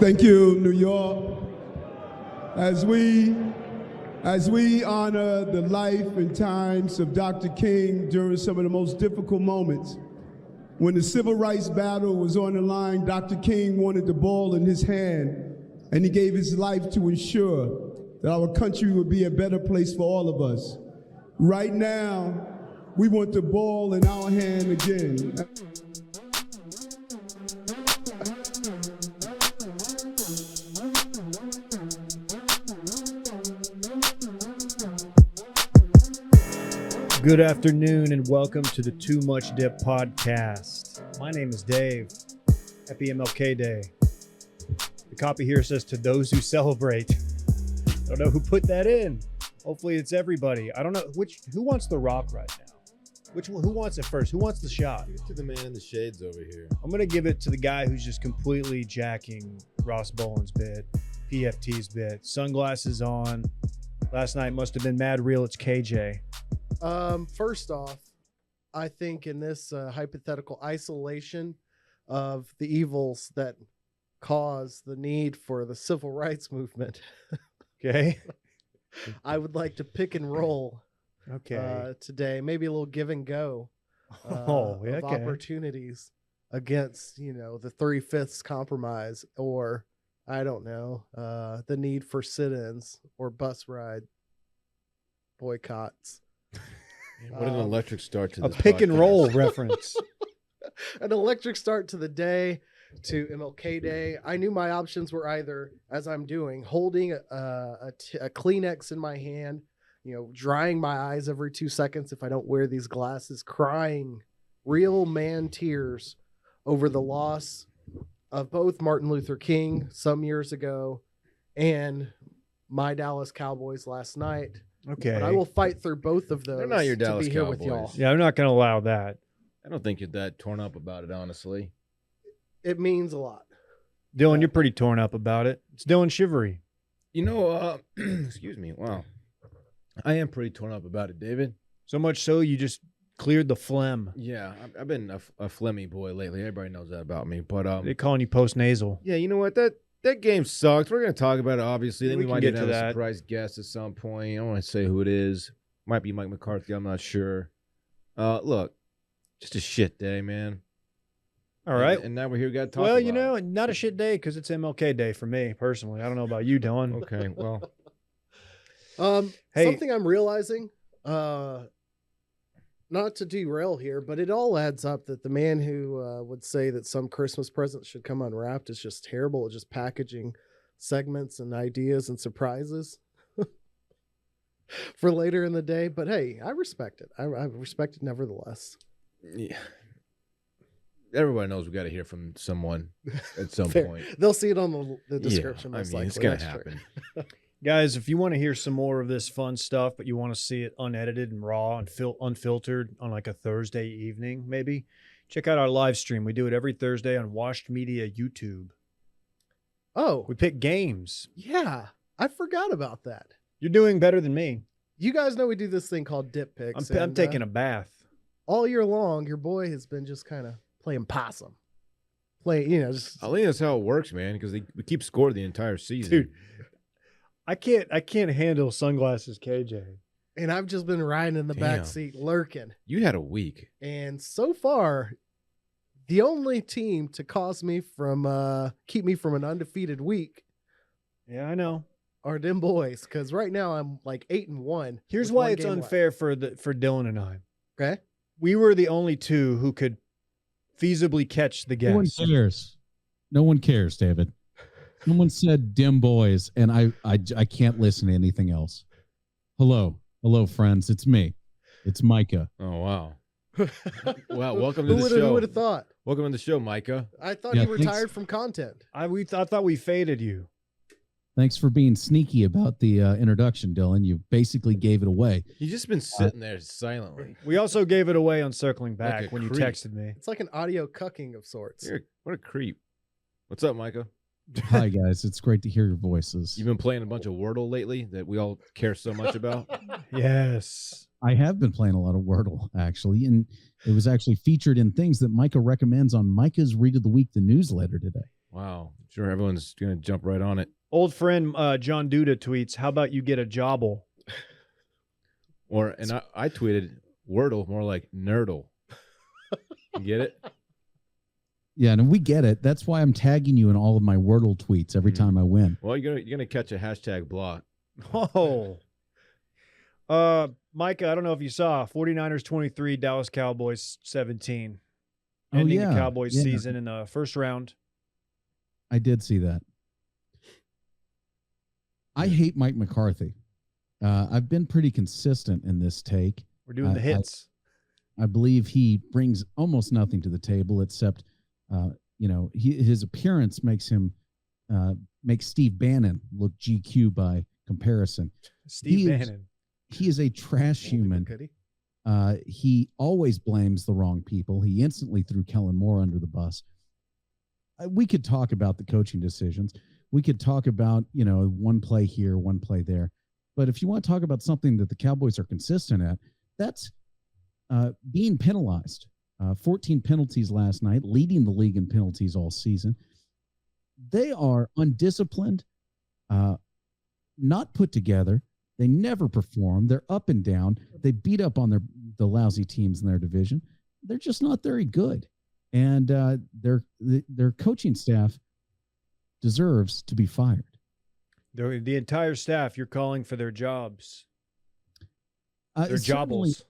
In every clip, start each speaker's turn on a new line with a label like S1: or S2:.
S1: Thank you, New York. As we honor the life and times of Dr. King during some of the most difficult moments, when the civil rights battle was on the line, Dr. King wanted the ball in his hand, and he gave his life to ensure that our country would be a better place for all of us. Right now, we want the ball in our hand again.
S2: Good afternoon and welcome to the Too Much Dip podcast. My name is Dave. Happy MLK Day. The copy here says to those who celebrate. I don't know who put that in. Hopefully it's everybody. I don't know who wants the rock right now. Who wants it first? Who wants the shot?
S3: Give it to the man in the shades over here.
S2: I'm gonna give it to the guy who's just completely jacking Ross Boland's bit, PFT's bit, sunglasses on. Last night must have been mad real. It's KJ.
S4: First off, I think in this hypothetical isolation of the evils that cause the need for the civil rights movement,
S2: Okay.
S4: I would like to pick and roll today. Maybe a little give and go of opportunities against, the 3/5 compromise, or I don't know, the need for sit-ins or bus ride boycotts.
S3: What an electric start to this
S2: pick and
S3: podcast.
S2: roll reference.
S4: An electric start to the day, to MLK Day. I knew my options were either, as I'm doing, holding a Kleenex in my hand, drying my eyes every 2 seconds if I don't wear these glasses, crying real man tears over the loss of both Martin Luther King some years ago and my Dallas Cowboys last night.
S2: Okay.
S4: But I will fight through both of those.
S3: They're not your Dallas
S4: to be here
S3: Cowboys.
S4: with y'all.
S2: Yeah, I'm not going to allow that.
S3: I don't think you're that torn up about it, honestly.
S4: It means a lot.
S2: Dylan, you're pretty torn up about it. It's Dylan Shivery.
S3: Excuse me. Wow. I am pretty torn up about it, David.
S2: So much so you just cleared the phlegm.
S3: Yeah, I've been a phlegmy boy lately. Everybody knows that about me. But
S2: They're calling you post-nasal.
S3: yeah, you know what? That game sucked. We're going to talk about it, obviously. Then
S2: We
S3: we
S2: can
S3: might
S2: get
S3: have
S2: to
S3: a
S2: that.
S3: surprise guest at some point. I don't want to say who it is. Might be Mike McCarthy. I'm not sure. Look, just a shit day, man.
S2: All right.
S3: And now we're here. We got to talk
S2: Well,
S3: about it.
S2: not a shit day because it's MLK Day for me, personally. I don't know about you, Dylan.
S3: Okay, well.
S2: Hey.
S4: Something I'm realizing, not to derail here, but it all adds up that the man who would say that some Christmas presents should come unwrapped is just terrible at just packaging segments and ideas and surprises for later in the day. But hey, I respect it. I respect it nevertheless.
S3: Yeah. Everybody knows we got to hear from someone at some
S4: Fair.
S3: point.
S4: They'll see it on the description.
S3: Yeah, I
S4: most
S3: mean,
S4: likely.
S3: it's going to
S4: That's true.
S3: happen.
S2: Guys, if you want to hear some more of this fun stuff, but you want to see it unedited and raw and unfiltered on like a Thursday evening, maybe, check out our live stream. We do it every Thursday on Washed Media YouTube.
S4: Oh,
S2: We pick games.
S4: yeah. I forgot about that.
S2: You're doing better than me.
S4: You guys know we do this thing called Dip Picks.
S2: I'm taking a bath.
S4: all year long, your boy has been just kind of playing possum. Just
S3: I think that's how it works, man, because we keep score the entire season.
S2: Dude, I can't handle sunglasses, KJ.
S4: and I've just been riding in the back
S3: Damn.
S4: seat lurking.
S3: You had a week.
S4: And so far, the only team to keep me from an undefeated week
S2: Yeah, I know.
S4: are them boys. Because right now I'm like 8-1.
S2: Here's
S4: with
S2: why
S4: one
S2: it's
S4: game left.
S2: unfair for Dylan and I.
S4: Okay.
S2: We were the only two who could feasibly catch the
S5: No one
S2: guess.
S5: cares. No one cares, David. Someone said dim boys, and I can't listen to anything else. Hello, friends. It's me. It's Micah.
S3: Oh, wow. Well, welcome to
S4: Who
S3: the show.
S4: would have thought?
S3: Welcome to the show, Micah.
S4: I thought
S5: Yeah,
S4: you
S5: thanks.
S4: retired from content.
S2: I thought we faded you.
S5: Thanks for being sneaky about the introduction, Dylan. You basically gave it away.
S3: You've just been sitting there silently.
S2: We also gave it away on Circling
S3: Like
S2: Back
S3: a
S2: when you
S3: creep.
S2: texted me.
S4: It's like an audio cucking of sorts.
S3: What a creep. What's up, Micah?
S5: Hi, guys. It's great to hear your voices.
S3: You've been playing a bunch of Wordle lately that we all care so much about.
S2: Yes.
S5: I have been playing a lot of Wordle, actually, and it was actually featured in things that Micah recommends on Micah's Read of the Week, the newsletter today.
S3: Wow. I'm sure everyone's going to jump right on it.
S2: Old friend John Duda tweets, "How about you get a jobble?"
S3: And I tweeted Wordle, more like Nerdle. You get it?
S5: Yeah, and we get it. That's why I'm tagging you in all of my Wordle tweets every time I win.
S3: Well, you're gonna catch a hashtag block.
S2: Oh. Micah, I don't know if you saw 49ers 23, Dallas Cowboys 17. Ending the Cowboys season in the first round.
S5: I did see that. I hate Mike McCarthy. I've been pretty consistent in this take.
S2: We're doing the hits.
S5: I believe he brings almost nothing to the table except, his appearance makes Steve Bannon look GQ by comparison.
S2: Bannon.
S5: He is a trash human. He always blames the wrong people. He instantly threw Kellen Moore under the bus. We could talk about the coaching decisions. We could talk about, one play here, one play there. But if you want to talk about something that the Cowboys are consistent at, that's being penalized. 14 penalties last night, leading the league in penalties all season. They are undisciplined, not put together. They never perform. They're up and down. They beat up on the lousy teams in their division. They're just not very good. And their coaching staff deserves to be fired.
S2: The entire staff, you're calling for their jobs. Their jobbles.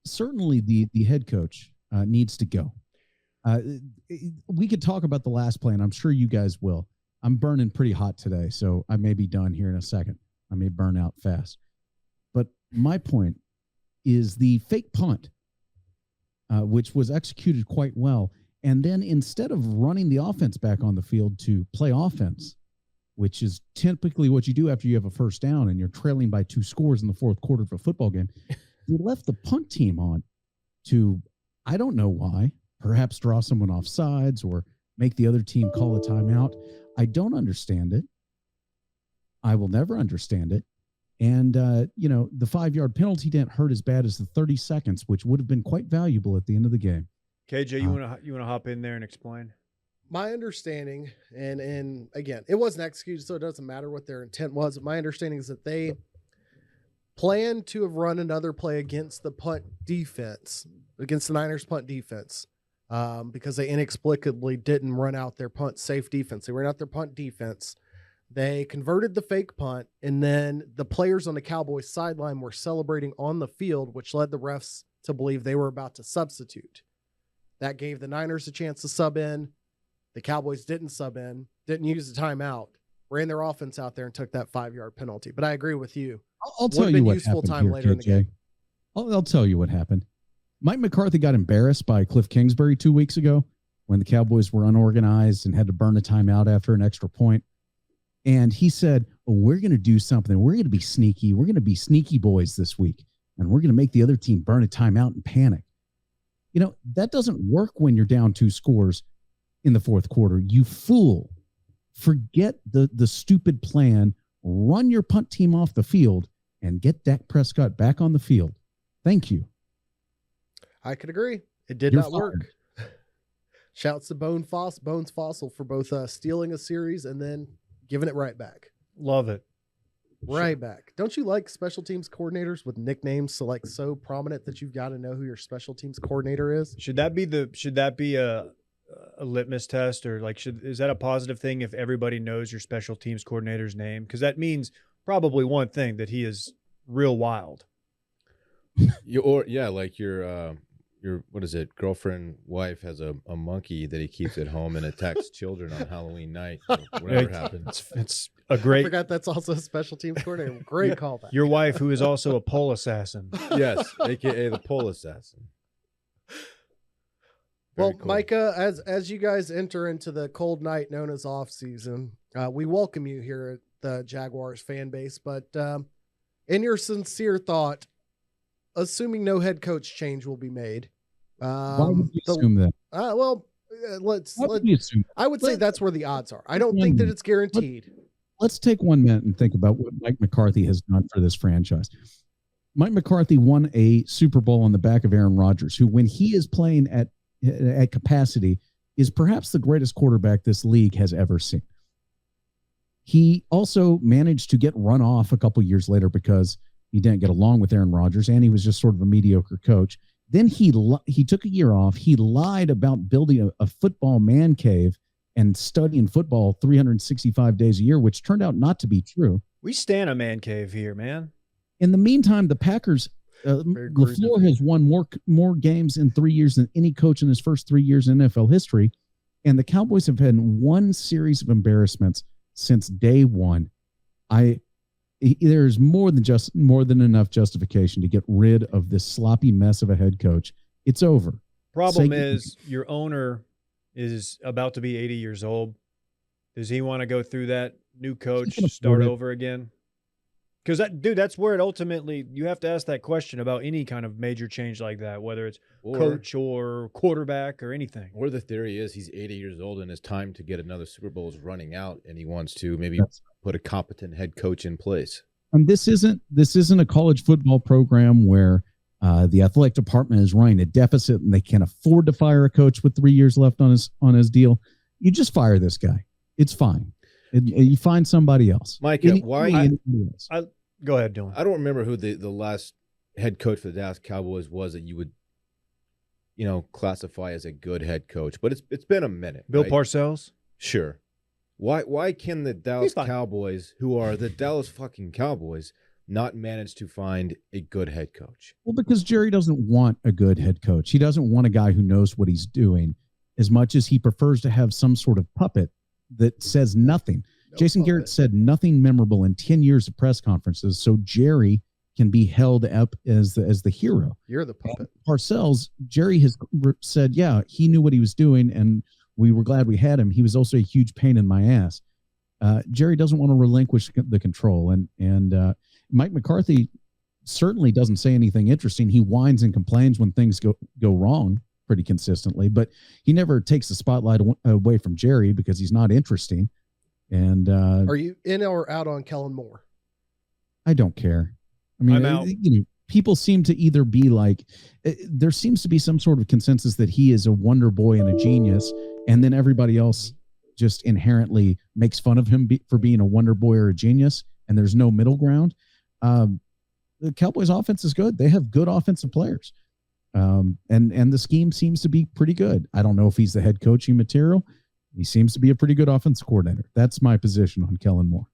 S5: Certainly the head coach needs to go. We could talk about the last play, and I'm sure you guys will. I'm burning pretty hot today, so I may be done here in a second. I may burn out fast. But my point is the fake punt, which was executed quite well. And then instead of running the offense back on the field to play offense, which is typically what you do after you have a first down and you're trailing by 2 scores in the fourth quarter of a football game, they left the punt team on to, I don't know why, perhaps draw someone off sides or make the other team call a timeout. I don't understand it. I will never understand it. And, the 5-yard penalty didn't hurt as bad as the 30 seconds, which would have been quite valuable at the end of the game.
S2: KJ, you want to hop in there and explain?
S4: My understanding, and again, it wasn't executed, so it doesn't matter what their intent was. But my understanding is that they planned to have run another play against the punt defense, against the Niners punt defense, because they inexplicably didn't run out their punt safe defense. They ran out their punt defense. They converted the fake punt, and then the players on the Cowboys sideline were celebrating on the field, which led the refs to believe they were about to substitute. That gave the Niners a chance to sub in. The Cowboys didn't sub in, didn't use the timeout, ran their offense out there and took that 5-yard penalty. But I agree with you.
S5: I'll tell you what
S4: useful
S5: happened
S4: time
S5: here,
S4: later
S5: KJ.
S4: in the game.
S5: I'll tell you what happened. Mike McCarthy got embarrassed by Cliff Kingsbury 2 weeks ago when the Cowboys were unorganized and had to burn a timeout after an extra point. And he said, we're going to do something. We're going to be sneaky. We're going to be sneaky boys this week. And we're going to make the other team burn a timeout and panic. That doesn't work when you're down 2 scores in the fourth quarter. You fool. Forget the stupid plan. Run your punt team off the field and get Dak Prescott back on the field. Thank you.
S4: I could agree. It did not work. Shouts to Bones Fossil for both stealing a series and then giving it right back.
S2: Love it.
S4: Right back. Don't you like special teams coordinators with nicknames so prominent that you've got to know who your special teams coordinator is?
S2: Should that be a litmus test, or is that a positive thing if everybody knows your special teams coordinator's name? Because that means probably one thing, that he is real wild.
S3: Your what is it? Girlfriend, wife has a monkey that he keeps at home and attacks children on Halloween night. So whatever happens.
S2: It's a great.
S4: I forgot that's also a special teams coordinator. Great callback.
S2: Your wife, who is also a pole assassin.
S3: Yes, aka the pole assassin.
S4: Well, cool. Micah, as you guys enter into the cold night known as off season, we welcome you here at the Jaguars fan base. But in your sincere thought, assuming no head coach change will be made,
S5: why would you assume that?
S4: I would say that's where the odds are. I don't think that it's guaranteed.
S5: Let's take 1 minute and think about what Mike McCarthy has done for this franchise. Mike McCarthy won a Super Bowl on the back of Aaron Rodgers, who, when he is playing at capacity, is perhaps the greatest quarterback this league has ever seen. He also managed to get run off a couple years later because he didn't get along with Aaron Rodgers, and he was just sort of a mediocre coach. Then he took a year off. He lied about building a football man cave and studying football 365 days a year, which turned out not to be true.
S2: We stand a man cave here, man.
S5: In the meantime, the Packers, LaFleur has won more games in 3 years than any coach in his first 3 years in NFL history, and the Cowboys have had one series of embarrassments since day one. There's more than enough justification to get rid of this sloppy mess of a head coach. It's over.
S2: Problem is, your owner is about to be 80 years old. Does he want to go through that? New coach, start over again? Because that's where it ultimately, you have to ask that question about any kind of major change like that, whether it's coach or quarterback or anything.
S3: Or the theory is he's 80 years old and his time to get another Super Bowl is running out, and he wants to maybe put a competent head coach in place.
S5: And this isn't a college football program where the athletic department is running a deficit and they can't afford to fire a coach with 3 years left on his deal. You just fire this guy. It's fine. You find somebody else.
S3: Mike,
S2: go ahead, Dylan.
S3: I don't remember who the last head coach for the Dallas Cowboys was that you would, classify as a good head coach. But it's been a minute.
S2: Bill
S3: right?
S2: Parcells?
S3: Sure. Why can the Dallas Cowboys, who are the Dallas fucking Cowboys, not manage to find a good head coach?
S5: Well, because Jerry doesn't want a good head coach. He doesn't want a guy who knows what he's doing as much as he prefers to have some sort of puppet that says nothing. Jason Garrett said nothing memorable in 10 years of press conferences, so Jerry can be held up as the hero.
S4: You're the puppet.
S5: Parcells, Jerry has said, yeah, he knew what he was doing, and we were glad we had him. He was also a huge pain in my ass. Jerry doesn't want to relinquish the control, and Mike McCarthy certainly doesn't say anything interesting. He whines and complains when things go wrong pretty consistently, but he never takes the spotlight away from Jerry because he's not interesting. And
S4: are you in or out on Kellen Moore?
S5: I don't care. I mean, people seem to either be like, there seems to be some sort of consensus that he is a wonder boy and a genius, and then everybody else just inherently makes fun of him for being a wonder boy or a genius, and there's no middle ground. The Cowboys offense is good. They have good offensive players. And the scheme seems to be pretty good. I don't know if he's the head coaching material. He seems to be a pretty good offensive coordinator. That's my position on Kellen Moore.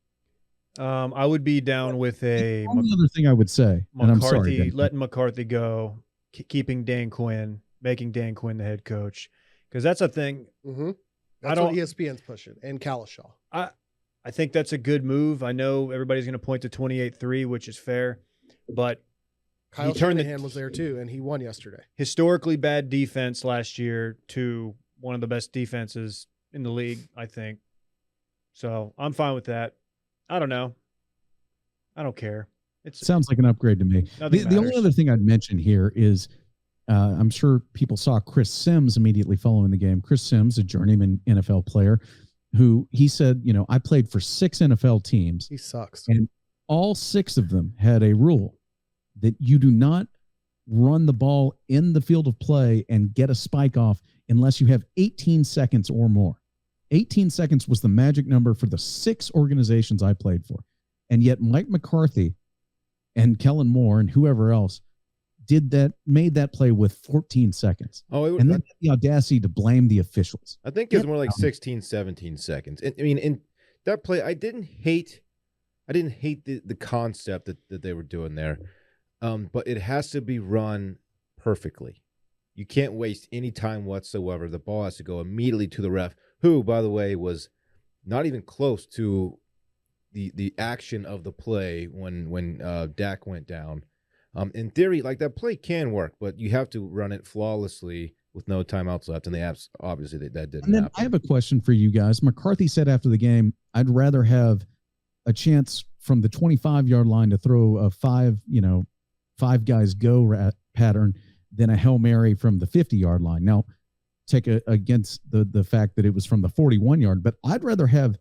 S2: I would be down with the
S5: only other thing I would say, and I'm sorry,
S2: letting McCarthy go, keeping Dan Quinn, making Dan Quinn the head coach, because that's a thing.
S4: Mm-hmm. That's what ESPN's pushing, and Kalishaw.
S2: I think that's a good move. I know everybody's going to point to 28-3, which is fair, but
S4: Kyle Shanahan was there too, and he won yesterday.
S2: Historically bad defense last year to one of the best defenses in the league, I think. So I'm fine with that. I don't know. I don't care. It
S5: sounds like an upgrade to me. The only other thing I'd mention here is I'm sure people saw Chris Sims immediately following the game. Chris Sims, a journeyman NFL player, who he said, I played for 6 NFL teams.
S4: He sucks.
S5: And all 6 of them had a rule that you do not run the ball in the field of play and get a spike off unless you have 18 seconds or more. 18 seconds was the magic number for the 6 organizations I played for. And yet Mike McCarthy and Kellen Moore and whoever else made that play with 14 seconds. And then the audacity to blame the officials.
S3: I think it's more like 16, 17 seconds. I mean, in that play, I didn't hate the concept that they were doing there. But it has to be run perfectly. You can't waste any time whatsoever. The ball has to go immediately to the ref, who, by the way, was not even close to the action of the play when Dak went down. In theory, like, that play can work, but you have to run it flawlessly with no timeouts left, and they obviously that didn't happen.
S5: I have a question for you guys. McCarthy said after the game, I'd rather have a chance from the 25-yard line to throw a 5 guys go pattern than a Hail Mary from the 50-yard line. Now, take against the fact that it was from the 41-yard, but I'd rather have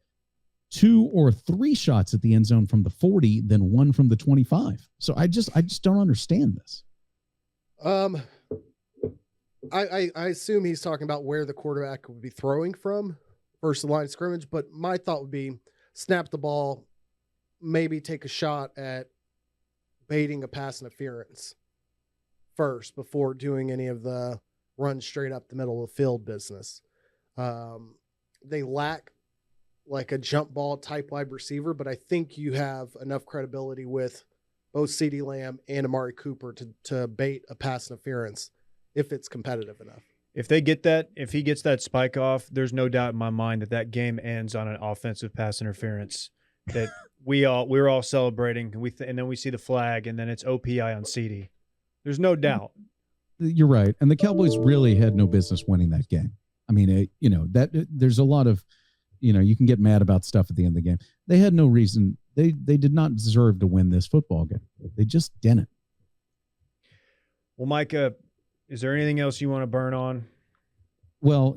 S5: 2 or 3 shots at the end zone from the 40 than 1 from the 25. So I just don't understand this.
S4: I assume he's talking about where the quarterback would be throwing from versus the line of scrimmage, but my thought would be snap the ball, maybe take a shot at baiting a pass interference first before doing any of the run straight up the middle of the field business. They lack like a jump ball type wide receiver, but I think you have enough credibility with both CeeDee Lamb and Amari Cooper to bait a pass interference if it's competitive enough.
S2: If they get that, if he gets that spike off, there's no doubt in my mind that game ends on an offensive pass interference. That we're all celebrating, and then we see the flag, and then it's OPI on CeeDee. There's no doubt.
S5: You're right, and the Cowboys really had no business winning that game. I mean, that there's a lot of, you can get mad about stuff at the end of the game. They had no reason. They did not deserve to win this football game. They just didn't.
S2: Well, Micah, is there anything else you want to burn on?
S5: Well,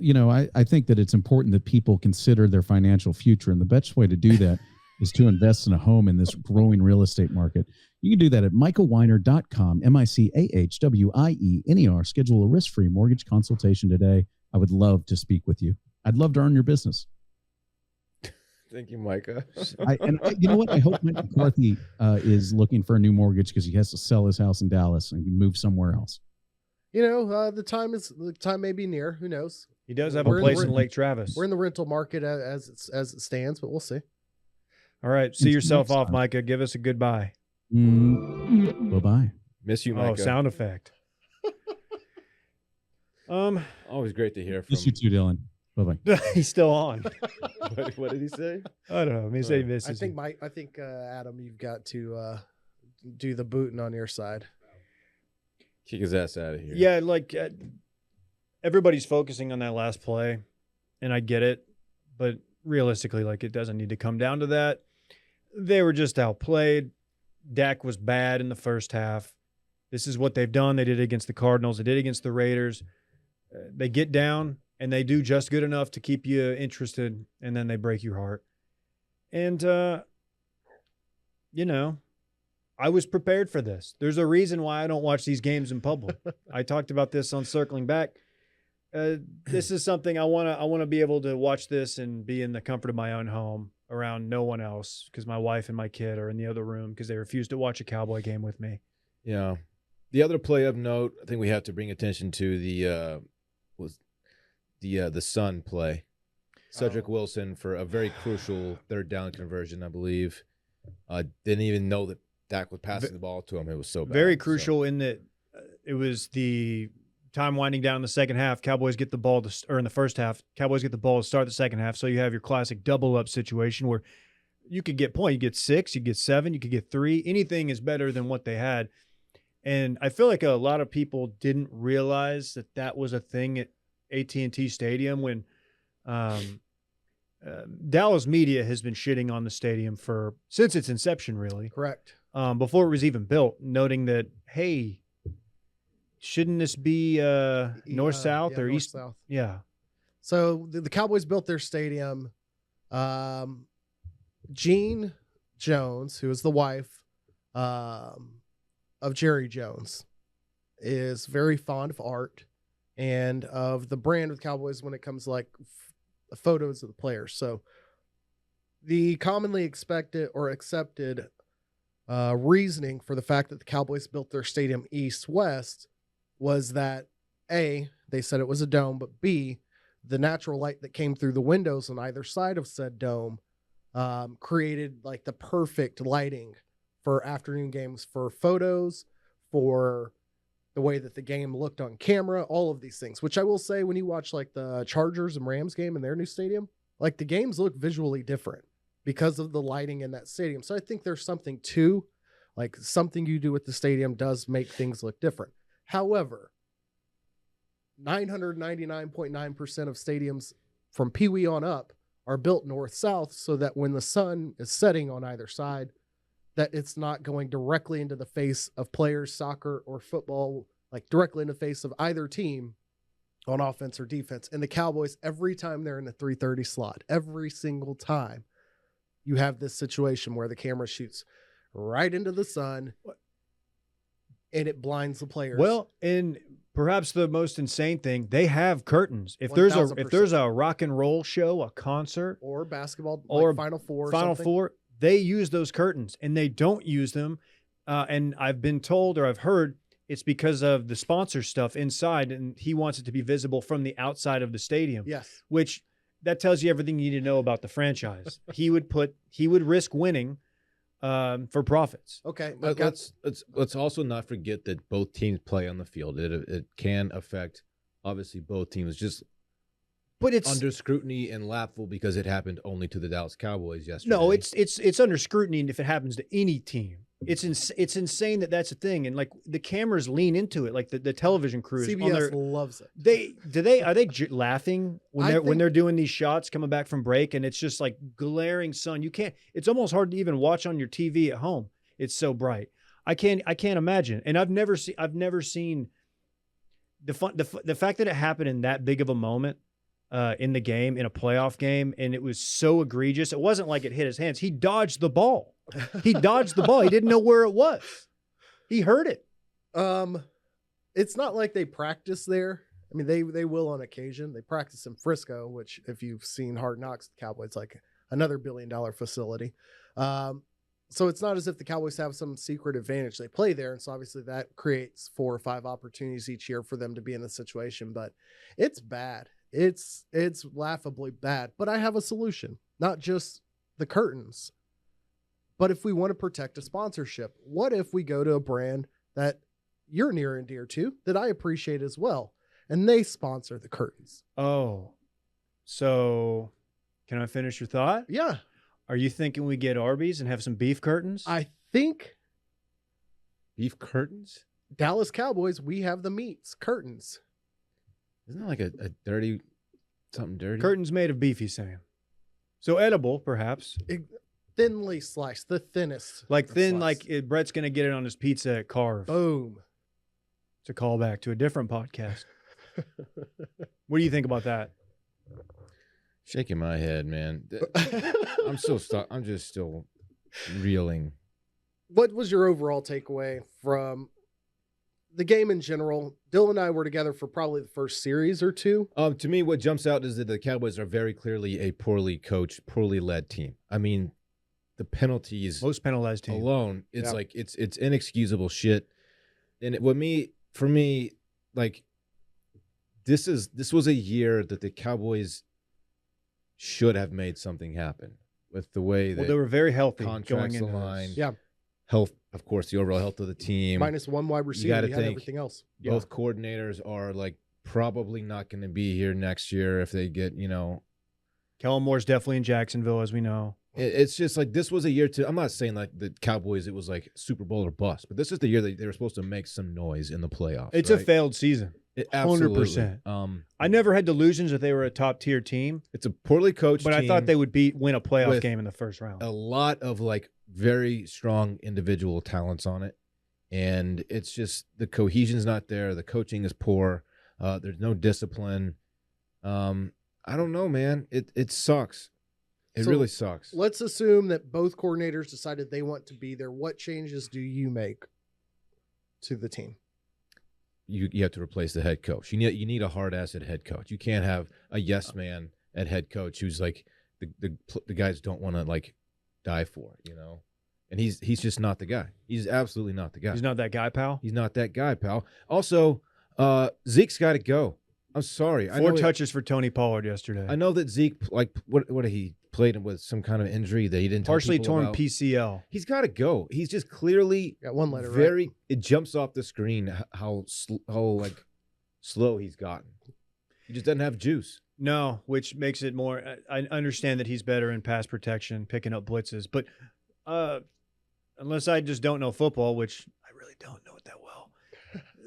S5: I think that it's important that people consider their financial future, and the best way to do that is to invest in a home in this growing real estate market. You can do that at michaelweiner.com, MICAHWIENER. Schedule a risk-free mortgage consultation today. I would love to speak with you. I'd love to earn your business.
S3: Thank you, Micah.
S5: You know what? I hope Mike McCarthy is looking for a new mortgage because he has to sell his house in Dallas and move somewhere else.
S4: The time may be near. Who knows?
S2: He does have a place in Lake Travis.
S4: We're in the rental market as it stands, but we'll see.
S2: All right. See yourself off, Micah. Give us a goodbye.
S5: Bye-bye.
S3: Miss you, Micah.
S2: Oh, sound effect.
S3: Always great to hear from.
S5: Miss you too, Dylan. Bye-bye.
S2: He's still on.
S3: What did he say?
S2: I don't know. He said he misses.
S4: I think Adam, you've got to do the booting on your side.
S3: Kick his ass out of here.
S2: Yeah, everybody's focusing on that last play, and I get it, but realistically, it doesn't need to come down to that. They were just outplayed. Dak was bad in the first half. This is what they've done. They did it against the Cardinals. They did it against the Raiders. They get down, and they do just good enough to keep you interested, and then they break your heart. And, I was prepared for this. There's a reason why I don't watch these games in public. I talked about this on Circling Back. This is something I want to be able to watch this and be in the comfort of my own home around no one else because my wife and my kid are in the other room because they refuse to watch a Cowboy game with me.
S3: Yeah. The other play of note, I think we have to bring attention to the Sun play. Cedric Wilson for a very crucial third down conversion, I believe. Didn't even know that Dak was passing the ball to him. It was so bad.
S2: Very crucial in that it was the time winding down in the second half. Cowboys get the ball or in the first half. Cowboys get the ball to start the second half. So you have your classic double up situation where you could get point. You get 6, you get 7, you could get 3. Anything is better than what they had. And I feel like a lot of people didn't realize that was a thing at AT&T Stadium when Dallas media has been shitting on the stadium since its inception, really.
S4: Correct.
S2: Before it was even built, noting that, hey, shouldn't this be north-south or east?
S4: North-south.
S2: Yeah.
S4: So the Cowboys built their stadium. Jean Jones, who is the wife of Jerry Jones, is very fond of art and of the brand of the Cowboys when it comes to photos of the players. So the commonly expected or accepted reasoning for the fact that the Cowboys built their stadium east-west was that A, they said it was a dome, but B, the natural light that came through the windows on either side of said dome created the perfect lighting for afternoon games, for photos, for the way that the game looked on camera, all of these things, which I will say when you watch the Chargers and Rams game in their new stadium, the games look visually different because of the lighting in that stadium. So I think there's something to something you do with the stadium does make things look different. However, 999.9% of stadiums from Pee Wee on up are built north-south so that when the sun is setting on either side, that it's not going directly into the face of players, soccer or football, directly in the face of either team on offense or defense. And the Cowboys, every time they're in the 3:30 slot, every single time, you have this situation where the camera shoots right into the sun and it blinds the players.
S2: Well, and Perhaps the most insane thing, they have curtains. If there's a rock and roll show, a concert,
S4: or basketball,
S2: or
S4: like Final Four,
S2: Final Four, they use those curtains, and they don't use them. And I've been told, or I've heard, it's because of the sponsor stuff inside, and he wants it to be visible from the outside of the stadium.
S4: Yes,
S2: which that tells you everything you need to know about the franchise. He would risk winning for profits.
S4: Okay,
S3: but let's also not forget that both teams play on the field. It can affect obviously both teams. But it's under scrutiny and laughable because it happened only to the Dallas Cowboys yesterday.
S2: No, it's under scrutiny if it happens to any team. It's insane that's a thing, and like the cameras lean into it, like the television crews.
S4: CBS loves it.
S2: Are they laughing when they're doing these shots coming back from break, and it's just like glaring sun. You can't. It's almost hard to even watch on your TV at home. It's so bright. I can't imagine. And I've never seen the fact that it happened in that big of a moment. In the game, in a playoff game, and it was so egregious. It wasn't like it hit his hands. He dodged the ball. He didn't know where it was. He heard it.
S4: It's not like they practice there. I mean, they will on occasion. They practice in Frisco, which if you've seen Hard Knocks, the Cowboys, like another $1 billion facility. So it's not as if the Cowboys have some secret advantage. They play there, and so obviously that creates 4 or 5 opportunities each year for them to be in the situation. But it's bad. It's laughably bad, but I have a solution. Not just the curtains, but if we want to protect a sponsorship, what if we go to a brand that you're near and dear to, that I appreciate as well, and they sponsor the curtains?
S2: Oh, so can I finish your thought?
S4: Yeah.
S2: Are you thinking we get Arby's and have some beef curtains?
S4: I think
S3: beef curtains?
S4: Dallas Cowboys, we have the meats curtains.
S3: Isn't that like a dirty, something dirty?
S2: Curtains made of beef, he's saying. So edible, perhaps.
S4: Thinly sliced, the thinnest.
S2: Like thin, Brett's going to get it on his pizza at Carve.
S4: Boom.
S2: It's a callback to a different podcast. What do you think about that?
S3: Shaking my head, man. I'm so stuck. I'm just still reeling.
S4: What was your overall takeaway from the game in general? Dylan and I were together for probably the first series or two.
S3: To me, what jumps out is that the Cowboys are very clearly a poorly coached, poorly led team. I mean, the penalties,
S2: most penalized team
S3: alone, it's like it's inexcusable shit. And for me, like this was a year that the Cowboys should have made something happen with the way that
S2: they were very healthy
S3: contracts
S2: going
S3: aligned.
S4: Yeah.
S3: Health, of course, the overall health of the team.
S4: Minus one wide receiver, you had everything else.
S3: Both coordinators are like probably not going to be here next year if they get,
S2: Kellen Moore's definitely in Jacksonville, as we know.
S3: It's just like this was a year I'm not saying like the Cowboys, it was like Super Bowl or bust, but this is the year that they were supposed to make some noise in the playoffs.
S2: It's a failed season.
S3: 100%.
S2: I never had delusions that they were a top-tier team.
S3: It's a poorly coached
S2: team. But I thought they would win a playoff game in the first round.
S3: A lot of like very strong individual talents on it. And it's just the cohesion's not there. The coaching is poor. There's no discipline. I don't know, man. It sucks. It really sucks.
S4: Let's assume that both coordinators decided they want to be there. What changes do you make to the team?
S3: You have to replace the head coach. You need a hard ass at head coach. You can't have a yes man at head coach who's like the guys don't want to like die for, And he's just not the guy. He's absolutely not the guy.
S2: He's not that guy, pal.
S3: He's not that guy, pal. Also, Zeke's got to go. I'm sorry.
S2: 4 touches for Tony Pollard yesterday.
S3: I know that Zeke, like, what did he played with some kind of injury that he didn't tell
S2: partially
S3: people
S2: torn
S3: about.
S2: PCL.
S3: He's got to go. He's just clearly
S4: got one letter.
S3: Very.
S4: Right?
S3: It jumps off the screen how slow he's gotten. He just doesn't have juice.
S2: No, which makes it more. I understand that he's better in pass protection, picking up blitzes, but unless I just don't know football, which I really don't know it that well.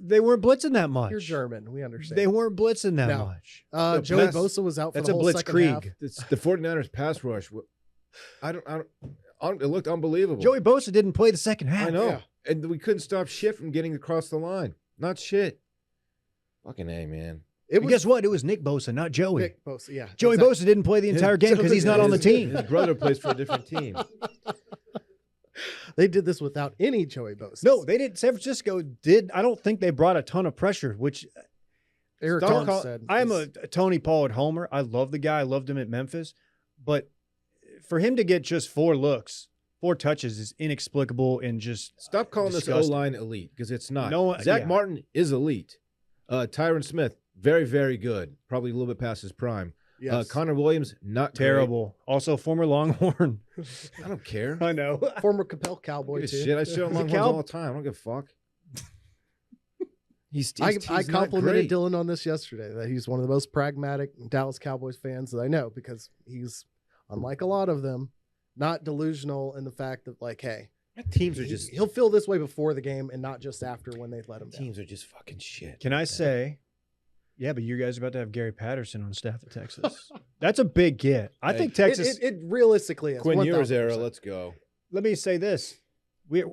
S2: They weren't blitzing that much.
S4: You're German. We understand.
S2: They weren't blitzing that much.
S4: Joey Bosa was out for the whole second half.
S3: It's the 49ers pass rush. It looked unbelievable.
S2: Joey Bosa didn't play the second half.
S3: I know. Yeah. And we couldn't stop shit from getting across the line. Not shit. Fucking A, man.
S2: Guess what? It was Nick Bosa, not Joey.
S4: Nick Bosa, yeah.
S2: Joey Bosa didn't play the entire game because he's not on the team.
S3: His brother plays for a different team.
S4: They did this without any Joey Bosa.
S2: No, they didn't. San Francisco did. I don't think they brought a ton of pressure, which
S4: Eric
S3: Stop
S4: Jones said.
S2: I'm a Tony Pollard homer. I love the guy. I loved him at Memphis. But for him to get just 4 looks, 4 touches is inexplicable and just
S3: Stop calling
S2: disgusting.
S3: this O-line elite because it's not.
S2: No one-
S3: Zach
S2: yeah.
S3: Martin is elite. Tyron Smith, very, very good. Probably a little bit past his prime.
S4: Yes.
S3: Connor Williams, not great.
S2: terrible. Also, former Longhorn.
S3: I don't care.
S2: I know.
S4: Former Capel
S3: I
S4: Cowboy
S3: give a
S4: too.
S3: shit. I shit on
S2: He's a
S3: Longhorns
S2: cow-
S3: all the time. I don't give a fuck. He's
S4: I
S3: not
S4: complimented
S3: great.
S4: Dylan on this yesterday, that he's one of the most pragmatic Dallas Cowboys fans that I know, because he's, unlike a lot of them, not delusional in the fact that, like, hey,
S3: Teams are just
S4: he'll feel this way before the game and not just after when they let him down.
S3: teams are just fucking shit.
S2: Can I say, yeah, but you guys are about to have Gary Patterson on staff at Texas. That's a big get. I
S3: Hey,
S2: think Texas.
S4: It realistically is.
S3: Quinn Ewers
S4: 1000%.
S3: era, let's go.
S2: Let me say this.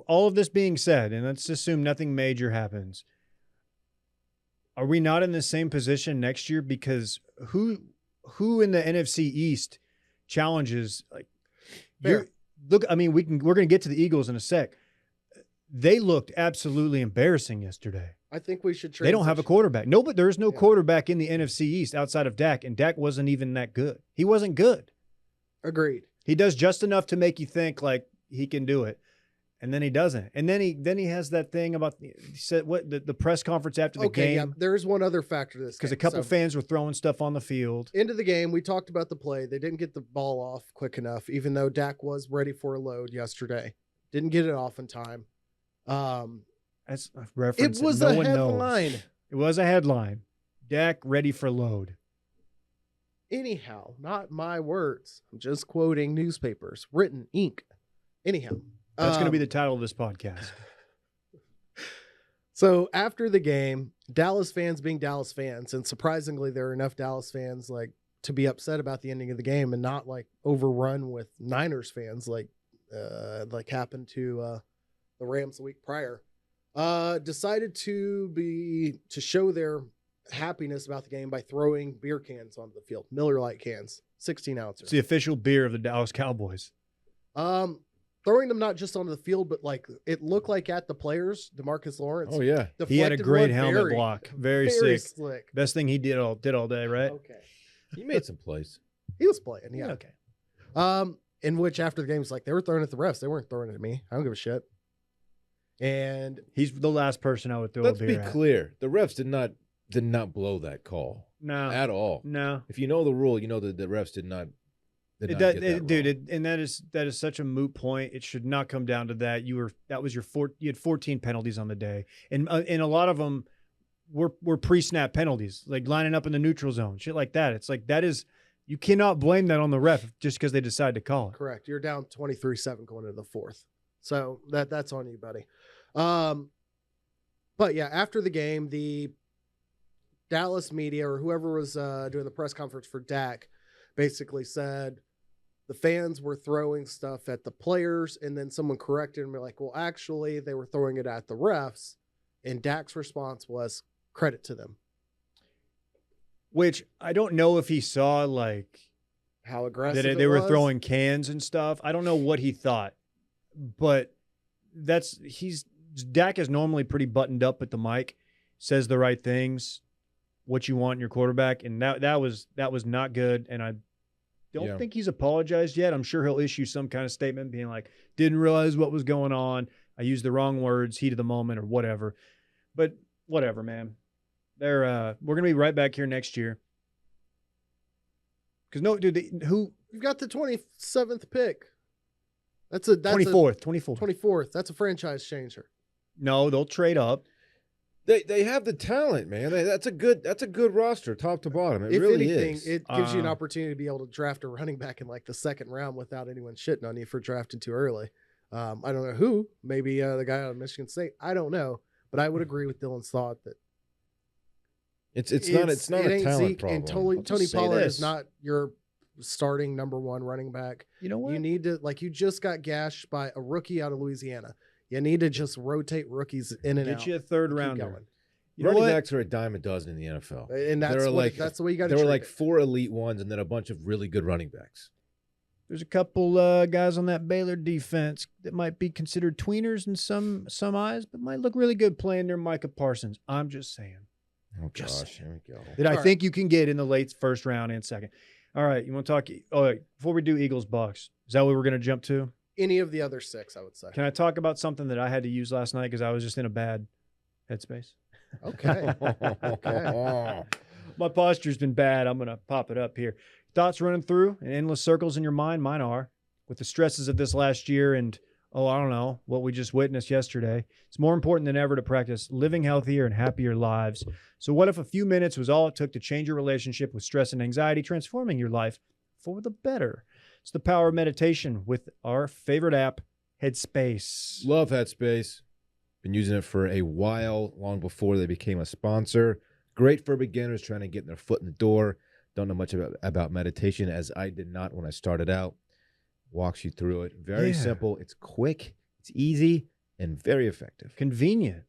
S2: All of this being said, and let's assume nothing major happens. Are we not in the same position next year? Because who in the NFC East challenges like
S4: Fair.
S2: look? I mean, we're going to get to the Eagles in a sec. They looked absolutely embarrassing yesterday.
S4: I think we should.
S2: They don't have a
S4: transition.
S2: quarterback. No, but there's no
S4: Yeah.
S2: quarterback in the NFC East outside of Dak, and Dak wasn't even that good. He wasn't good.
S4: Agreed.
S2: He does just enough to make you think like he can do it, and then he doesn't. And then he has that thing about he said what the press conference after the
S4: Okay, yeah.
S2: game
S4: There is one other factor to this
S2: because a
S4: game.
S2: couple
S4: So,
S2: fans were throwing stuff on the field.
S4: into the game, we talked about the play. They didn't get the ball off quick enough, even though Dak was ready for a load yesterday. Didn't get it off in time.
S2: That's a reference.
S4: It was
S2: that
S4: a
S2: no one
S4: headline.
S2: knows. It was a headline. Dak ready for load.
S4: Anyhow, not my words. I'm just quoting newspapers, written ink. Anyhow,
S2: That's going to be the title of this podcast.
S4: So after the game, Dallas fans being Dallas fans, and surprisingly, there are enough Dallas fans like to be upset about the ending of the game and not like overrun with Niners fans like happened to the Rams the week prior. Decided to show their happiness about the game by throwing beer cans onto the field, Miller Lite cans, 16 ounces.
S2: It's the official beer of the Dallas Cowboys.
S4: Throwing them not just onto the field, but like it looked like at the players, DeMarcus Lawrence.
S3: Oh yeah.
S2: He had a
S4: deflected
S2: great
S4: one
S2: helmet
S4: very,
S2: block. Very
S4: very
S2: sick.
S4: slick.
S2: Best thing he did all day, right?
S4: Okay.
S3: He made some plays.
S4: He was playing, yeah.
S2: Okay.
S4: In which after the game was like, they were throwing at the refs. They weren't throwing it at me. I don't give a shit. And
S2: He's the last person I would throw
S3: Let's
S2: a
S3: be
S2: beer at.
S3: clear. The refs did not blow that call
S2: No.
S3: at all.
S2: No.
S3: If you know the rule, you know that the refs did not get that
S2: Dude,
S3: wrong.
S2: and that is such a moot point. It should not come down to that. You had 14 penalties on the day, and a lot of them were pre-snap penalties, like lining up in the neutral zone, shit like that. It's like you cannot blame that on the ref just because they decide to call it.
S4: correct, you're down 23-7 going into the fourth. So that's on you, buddy. But yeah, after the game, the Dallas media or whoever was doing the press conference for Dak basically said the fans were throwing stuff at the players, and then someone corrected and be like, well, actually, they were throwing it at the refs. And Dak's response was, credit to them.
S2: Which I don't know if he saw like
S4: How aggressive
S2: that
S4: it
S2: they were
S4: was.
S2: throwing cans and stuff. I don't know what he thought, but Dak is normally pretty buttoned up at the mic, says the right things, what you want in your quarterback, and that was not good. And I don't think he's apologized yet. I'm sure he'll issue some kind of statement being like, didn't realize what was going on. I used the wrong words, heat of the moment, or whatever. But whatever, man. We're gonna be right back here next year. Because
S4: You've got the 27th pick. That's
S2: 24th.
S4: 24th. That's a franchise changer.
S2: No, they'll trade up.
S3: They have the talent, man. That's a good roster, top to bottom. It
S4: If
S3: really
S4: anything,
S3: is.
S4: it gives you an opportunity to be able to draft a running back in like the second round without anyone shitting on you for drafting too early. I don't know who. Maybe the guy out of Michigan State. I don't know, but I would agree with Dylan's thought that
S3: It's not a
S4: ain't
S3: talent
S4: Zeke,
S3: problem.
S4: and Tony
S2: just say
S4: Pollard
S2: this.
S4: is not your starting number one running back.
S2: You know what?
S4: You need to, like, you just got gashed by a rookie out of Louisiana. You need to just rotate rookies in and
S2: Get
S4: out.
S2: you a third
S4: Keep
S2: rounder.
S4: going.
S2: You know
S3: Running
S2: what?
S3: backs are a dime a dozen in the NFL.
S4: And that's
S3: There are
S4: that's the way you got to
S3: There were
S4: treat
S3: like
S4: it.
S3: 4 elite ones and then a bunch of really good running backs.
S2: There's a couple guys on that Baylor defense that might be considered tweeners in some eyes, but might look really good playing near Micah Parsons. I'm just saying.
S3: Oh,
S2: Just
S3: gosh. Here we go.
S2: That I
S4: All
S2: think you can get in the late first round and second. All right, you want to talk? Oh, wait, before we do Eagles Bucs, is that what we're going to jump to?
S4: Any of the other 6, I would say.
S2: Can I talk about something that I had to use last night because I was just in a bad headspace?
S4: Okay. Okay.
S2: My posture's been bad. I'm going to pop it up here. Thoughts running through in endless circles in your mind? Mine are. With the stresses of this last year and, I don't know, what we just witnessed yesterday, it's more important than ever to practice living healthier and happier lives. So what if a few minutes was all it took to change your relationship with stress and anxiety, transforming your life for the better? It's the power of meditation with our favorite app, Headspace.
S3: Love Headspace. Been using it for a while, long before they became a sponsor. Great for beginners trying to get their foot in the door. Don't know much about meditation, as I did not when I started out. Walks you through it. Very simple. It's quick. It's easy and very effective.
S2: Convenient.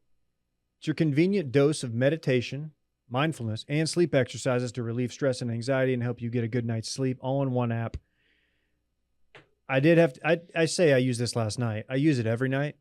S2: It's your convenient dose of meditation, mindfulness, and sleep exercises to relieve stress and anxiety and help you get a good night's sleep all in one app. I say I used this last night. I use it every night.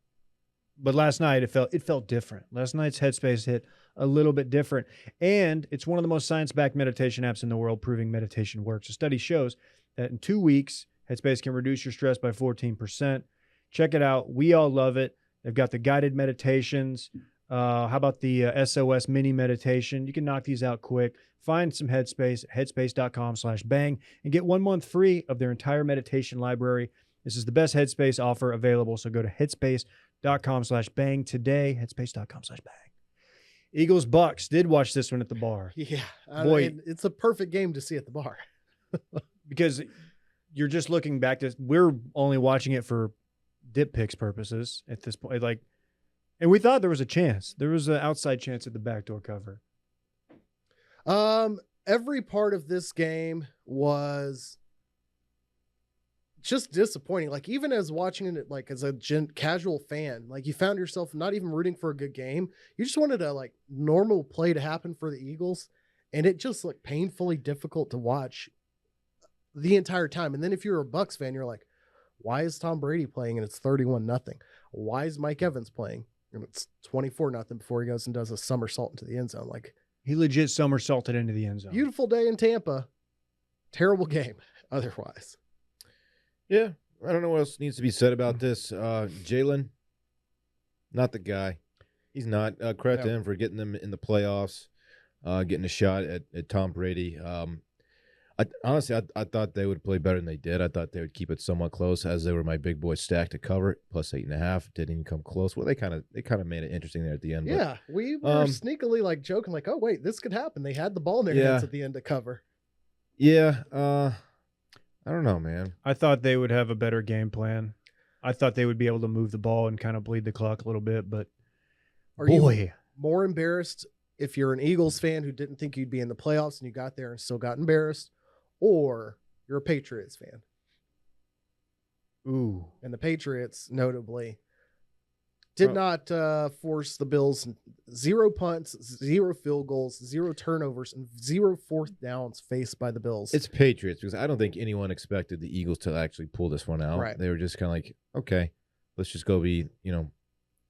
S2: But last night it felt different. Last night's Headspace hit a little bit different. And it's one of the most science-backed meditation apps in the world, proving meditation works. A study shows that in 2 weeks, Headspace can reduce your stress by 14%. Check it out. We all love it. They've got the guided meditations. How about the SOS mini meditation? You can knock these out quick. Find some Headspace at headspace.com/bang and get 1 month free of their entire meditation library. This is the best Headspace offer available. So go to headspace.com/bang today. Headspace.com/bang. Eagles Bucs. Did watch this one at the bar.
S4: Yeah.
S2: Boy.
S4: It's a perfect game to see at the bar.
S2: Because you're just looking back to, we're only watching it for dip picks purposes at this point. And we thought there was a chance. There was an outside chance at the backdoor cover.
S4: Every part of this game was just disappointing. Like, even as watching it, like as a casual fan, like you found yourself not even rooting for a good game. You just wanted a like normal play to happen for the Eagles. And it just looked painfully difficult to watch the entire time. And then if you're a Bucs fan, you're like, why is Tom Brady playing and it's 31-0? Why is Mike Evans playing and it's 24-0 before he goes and does a somersault into the end zone? Like,
S2: He legit somersaulted into the end zone.
S4: beautiful day in Tampa, terrible game otherwise.
S3: Yeah, I don't know what else needs to be said about this. Jalen, not the guy. He's not. Credit to him for getting them in the playoffs, getting a shot at Tom Brady. Honestly, I thought they would play better than they did. I thought they would keep it somewhat close, as they were my big boys stacked to cover it, plus 8.5. Didn't even come close. Well, they kind of made it interesting there at the end.
S4: Yeah, we were sneakily like joking, like, oh wait, this could happen. They had the ball in their hands at the end to cover.
S3: Yeah, I don't know, man.
S2: I thought they would have a better game plan. I thought they would be able to move the ball and kind of bleed the clock a little bit, but
S4: Are you more embarrassed if you're an Eagles fan who didn't think you'd be in the playoffs and you got there and still got embarrassed, or you're a Patriots fan?
S2: Ooh.
S4: And the Patriots, notably, did not force the Bills 0 punts, 0 field goals, 0 turnovers, and 0 fourth downs faced by the Bills.
S3: It's Patriots, because I don't think anyone expected the Eagles to actually pull this one out.
S4: Right.
S3: They were just kind of like, okay, let's just go be,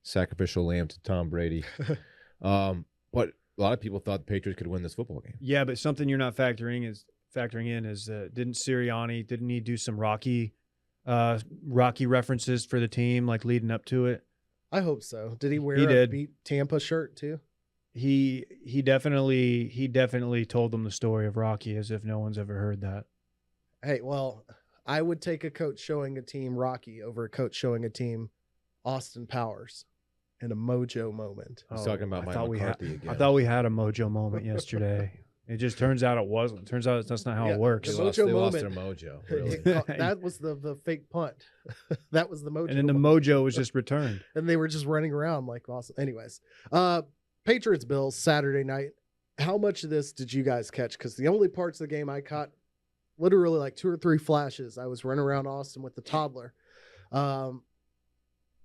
S3: sacrificial lamb to Tom Brady. But a lot of people thought the Patriots could win this football game.
S2: Yeah, but something you're not factoring in is didn't he do some Rocky references for the team, like leading up to it?
S4: I hope so. Did he wear
S2: He
S4: a
S2: did.
S4: Beat Tampa shirt too?
S2: He definitely told them the story of Rocky as if no one's ever heard that.
S4: Hey, well, I would take a coach showing a team Rocky over a coach showing a team Austin Powers in a mojo moment.
S3: He's talking about Mike McCarthy again.
S2: I thought we had a mojo moment yesterday. It just turns out it wasn't. Turns out that's not how it works.
S3: They lost their mojo, really.
S4: That was the fake punt. That was the mojo.
S2: And then the mojo was just returned.
S4: And they were just running around like awesome. Anyways, Patriots Bills Saturday night. How much of this did you guys catch? Because the only parts of the game I caught, literally like 2 or 3 flashes. I was running around Austin with the toddler.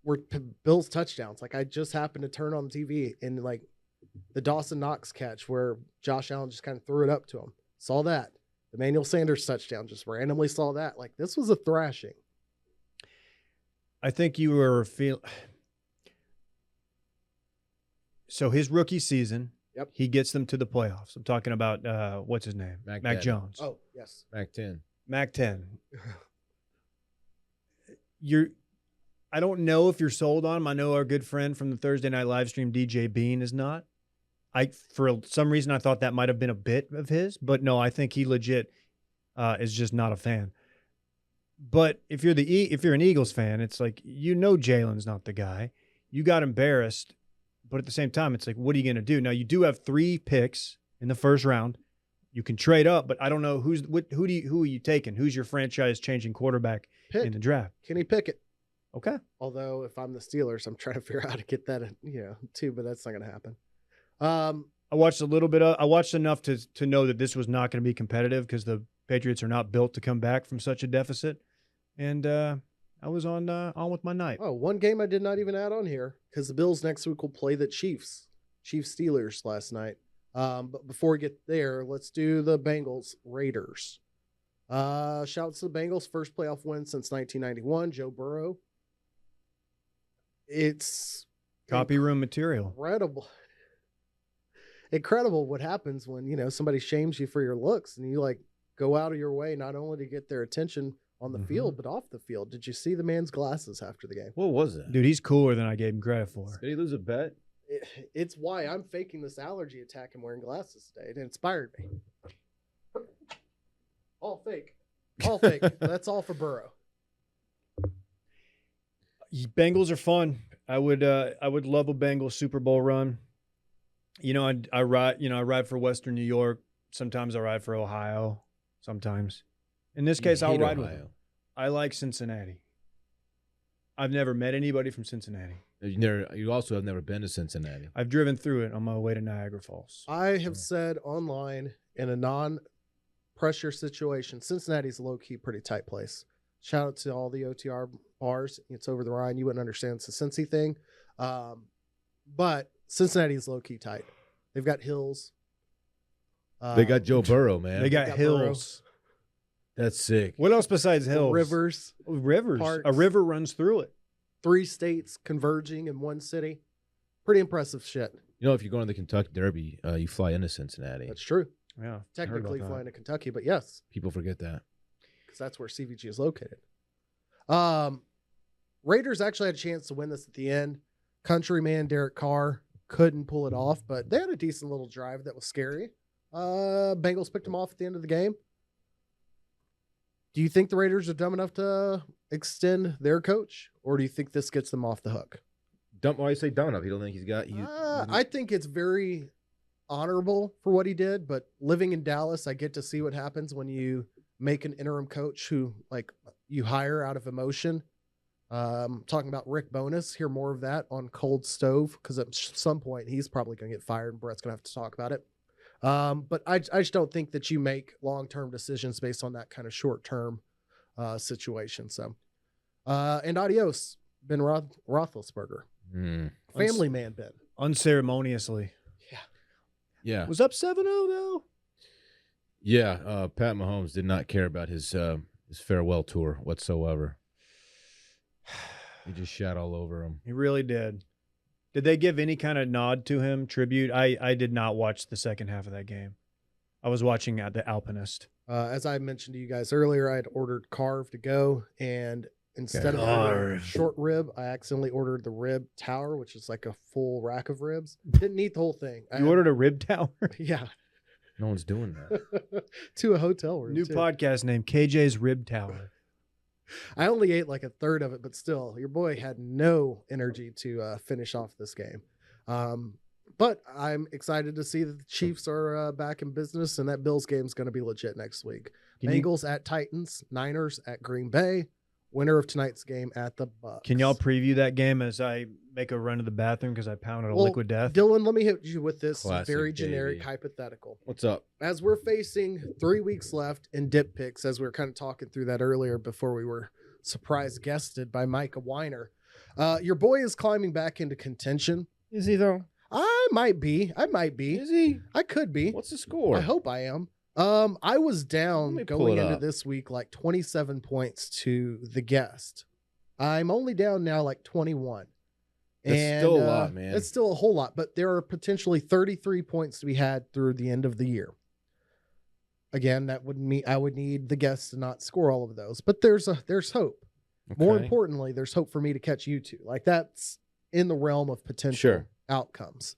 S4: Were Bills touchdowns. Like, I just happened to turn on the TV and like the Dawson Knox catch where Josh Allen just kind of threw it up to him. Saw that. Emmanuel Sanders touchdown, just randomly saw that. Like, this was a thrashing.
S2: I think you were So his rookie season,
S4: Yep.
S2: he gets them to the playoffs. I'm talking about what's his name?
S3: Mac
S2: Mac
S3: Daddy.
S2: Jones.
S4: Oh, yes.
S3: Mac 10.
S2: Mac 10. I don't know if you're sold on him. I know our good friend from the Thursday night live stream, DJ Bean, is not. For some reason, I thought that might have been a bit of his, but no, I think he legit is just not a fan. But if you're an Eagles fan, it's like, Jalen's not the guy. You got embarrassed, but at the same time, it's like, what are you going to do? Now, you do have 3 picks in the first round. You can trade up, but I don't know who are you taking? Who's your franchise-changing quarterback in the draft?
S4: Kenny Pickett.
S2: Okay.
S4: Although, if I'm the Steelers, I'm trying to figure out how to get that, too, but that's not going to happen.
S2: I watched I watched enough to know that this was not going to be competitive because the Patriots are not built to come back from such a deficit. And I was on with my night.
S4: Oh, one game I did not even add on here because the Bills next week will play the Chiefs Steelers last night. But before we get there, let's do the Bengals Raiders. Shouts to the Bengals, first playoff win since 1991. Joe Burrow. It's
S2: Copy room material.
S4: Incredible what happens when, somebody shames you for your looks and you go out of your way not only to get their attention on the field, but off the field. Did you see the man's glasses after the game?
S3: What was it?
S2: Dude, he's cooler than I gave him credit for.
S3: Did he lose a bet?
S4: It's why I'm faking this allergy attack and wearing glasses today. It inspired me. All fake. That's all for Burrow.
S2: Bengals are fun. I would love a Bengals Super Bowl run. I ride for Western New York. Sometimes I ride for Ohio. Sometimes. In this case, I'll ride with them. I like Cincinnati. I've never met anybody from Cincinnati.
S3: You also have never been to Cincinnati.
S2: I've driven through it on my way to Niagara Falls.
S4: I have said online in a non-pressure situation, Cincinnati's a low-key pretty tight place. Shout out to all the OTR bars. It's over the Rhine. You wouldn't understand it's a Cincy thing. But Cincinnati's low-key tight. They've got hills.
S3: They got Joe Burrow, man.
S2: They got hills.
S4: Burrow.
S3: That's sick.
S2: What else besides hills?
S4: Rivers.
S2: Parks. A river runs through it.
S4: 3 states converging in one city. Pretty impressive shit.
S3: If you're going to the Kentucky Derby, you fly into Cincinnati.
S4: That's true.
S2: Yeah.
S4: Technically flying to Kentucky, but yes.
S3: People forget that.
S4: Because that's where CVG is located. Raiders actually had a chance to win this at the end. Countryman Derek Carr couldn't pull it off, but they had a decent little drive that was scary. Bengals picked them off at the end of the game. Do you think the Raiders are dumb enough to extend their coach, or do you think this gets them off the hook?
S3: Why do you say dumb enough? You don't think he's got...
S4: I think it's very honorable for what he did, but living in Dallas, I get to see what happens when you make an interim coach who you hire out of emotion. Talking about Rick Bowness, hear more of that on Cold Stove, because at some point he's probably going to get fired and Brett's going to have to talk about it. But I just don't think that you make long-term decisions based on that kind of short-term situation. So, and adios, Ben Roethlisberger. Family man, Ben.
S2: Unceremoniously.
S3: Yeah.
S2: Was up 7-0 though.
S3: Yeah. Pat Mahomes did not care about his farewell tour whatsoever. He just shat all over him.
S2: He really did. Did they give any kind of nod to him, tribute? I did not watch the second half of that game. I was watching at the Alpinist.
S4: As I mentioned to you guys earlier, I had ordered carve to go, and instead of the short rib, I accidentally ordered the rib tower, which is like a full rack of ribs. Didn't eat the whole thing.
S2: You ordered a rib tower?
S4: Yeah.
S3: No one's doing that.
S4: To a hotel room.
S2: New podcast name, KJ's Rib Tower.
S4: I only ate like a third of it, but still, your boy had no energy to finish off this game. But I'm excited to see that the Chiefs are back in business, and that Bills game is going to be legit next week. Bengals at Titans, Niners at Green Bay, winner of tonight's game at the Bucs.
S2: Can y'all preview that game as I make a run to the bathroom because I pounded a liquid death?
S4: Dylan, let me hit you with this
S3: Classic
S4: very generic
S3: Davey.
S4: hypothetical.
S3: What's up?
S4: As we're facing 3 weeks left in dip picks, as we were kind of talking through that earlier before we were surprise guested by Micah Weiner, your boy is climbing back into contention.
S3: Is he though?
S4: I might be.
S3: Is he?
S4: I could be.
S3: What's the score?
S4: I hope I am. I was
S3: Let
S4: down
S3: me pull
S4: going
S3: it
S4: into
S3: up.
S4: this week like 27 points to the guest. I'm only down now like 21.
S3: That's still a lot, man.
S4: It's still a whole lot, but there are potentially 33 points to be had through the end of the year. Again, that would mean I would need the guests to not score all of those, but there's hope. More
S3: Okay.
S4: importantly, there's hope for me to catch you two. Like that's in the realm of potential
S3: Sure.
S4: outcomes.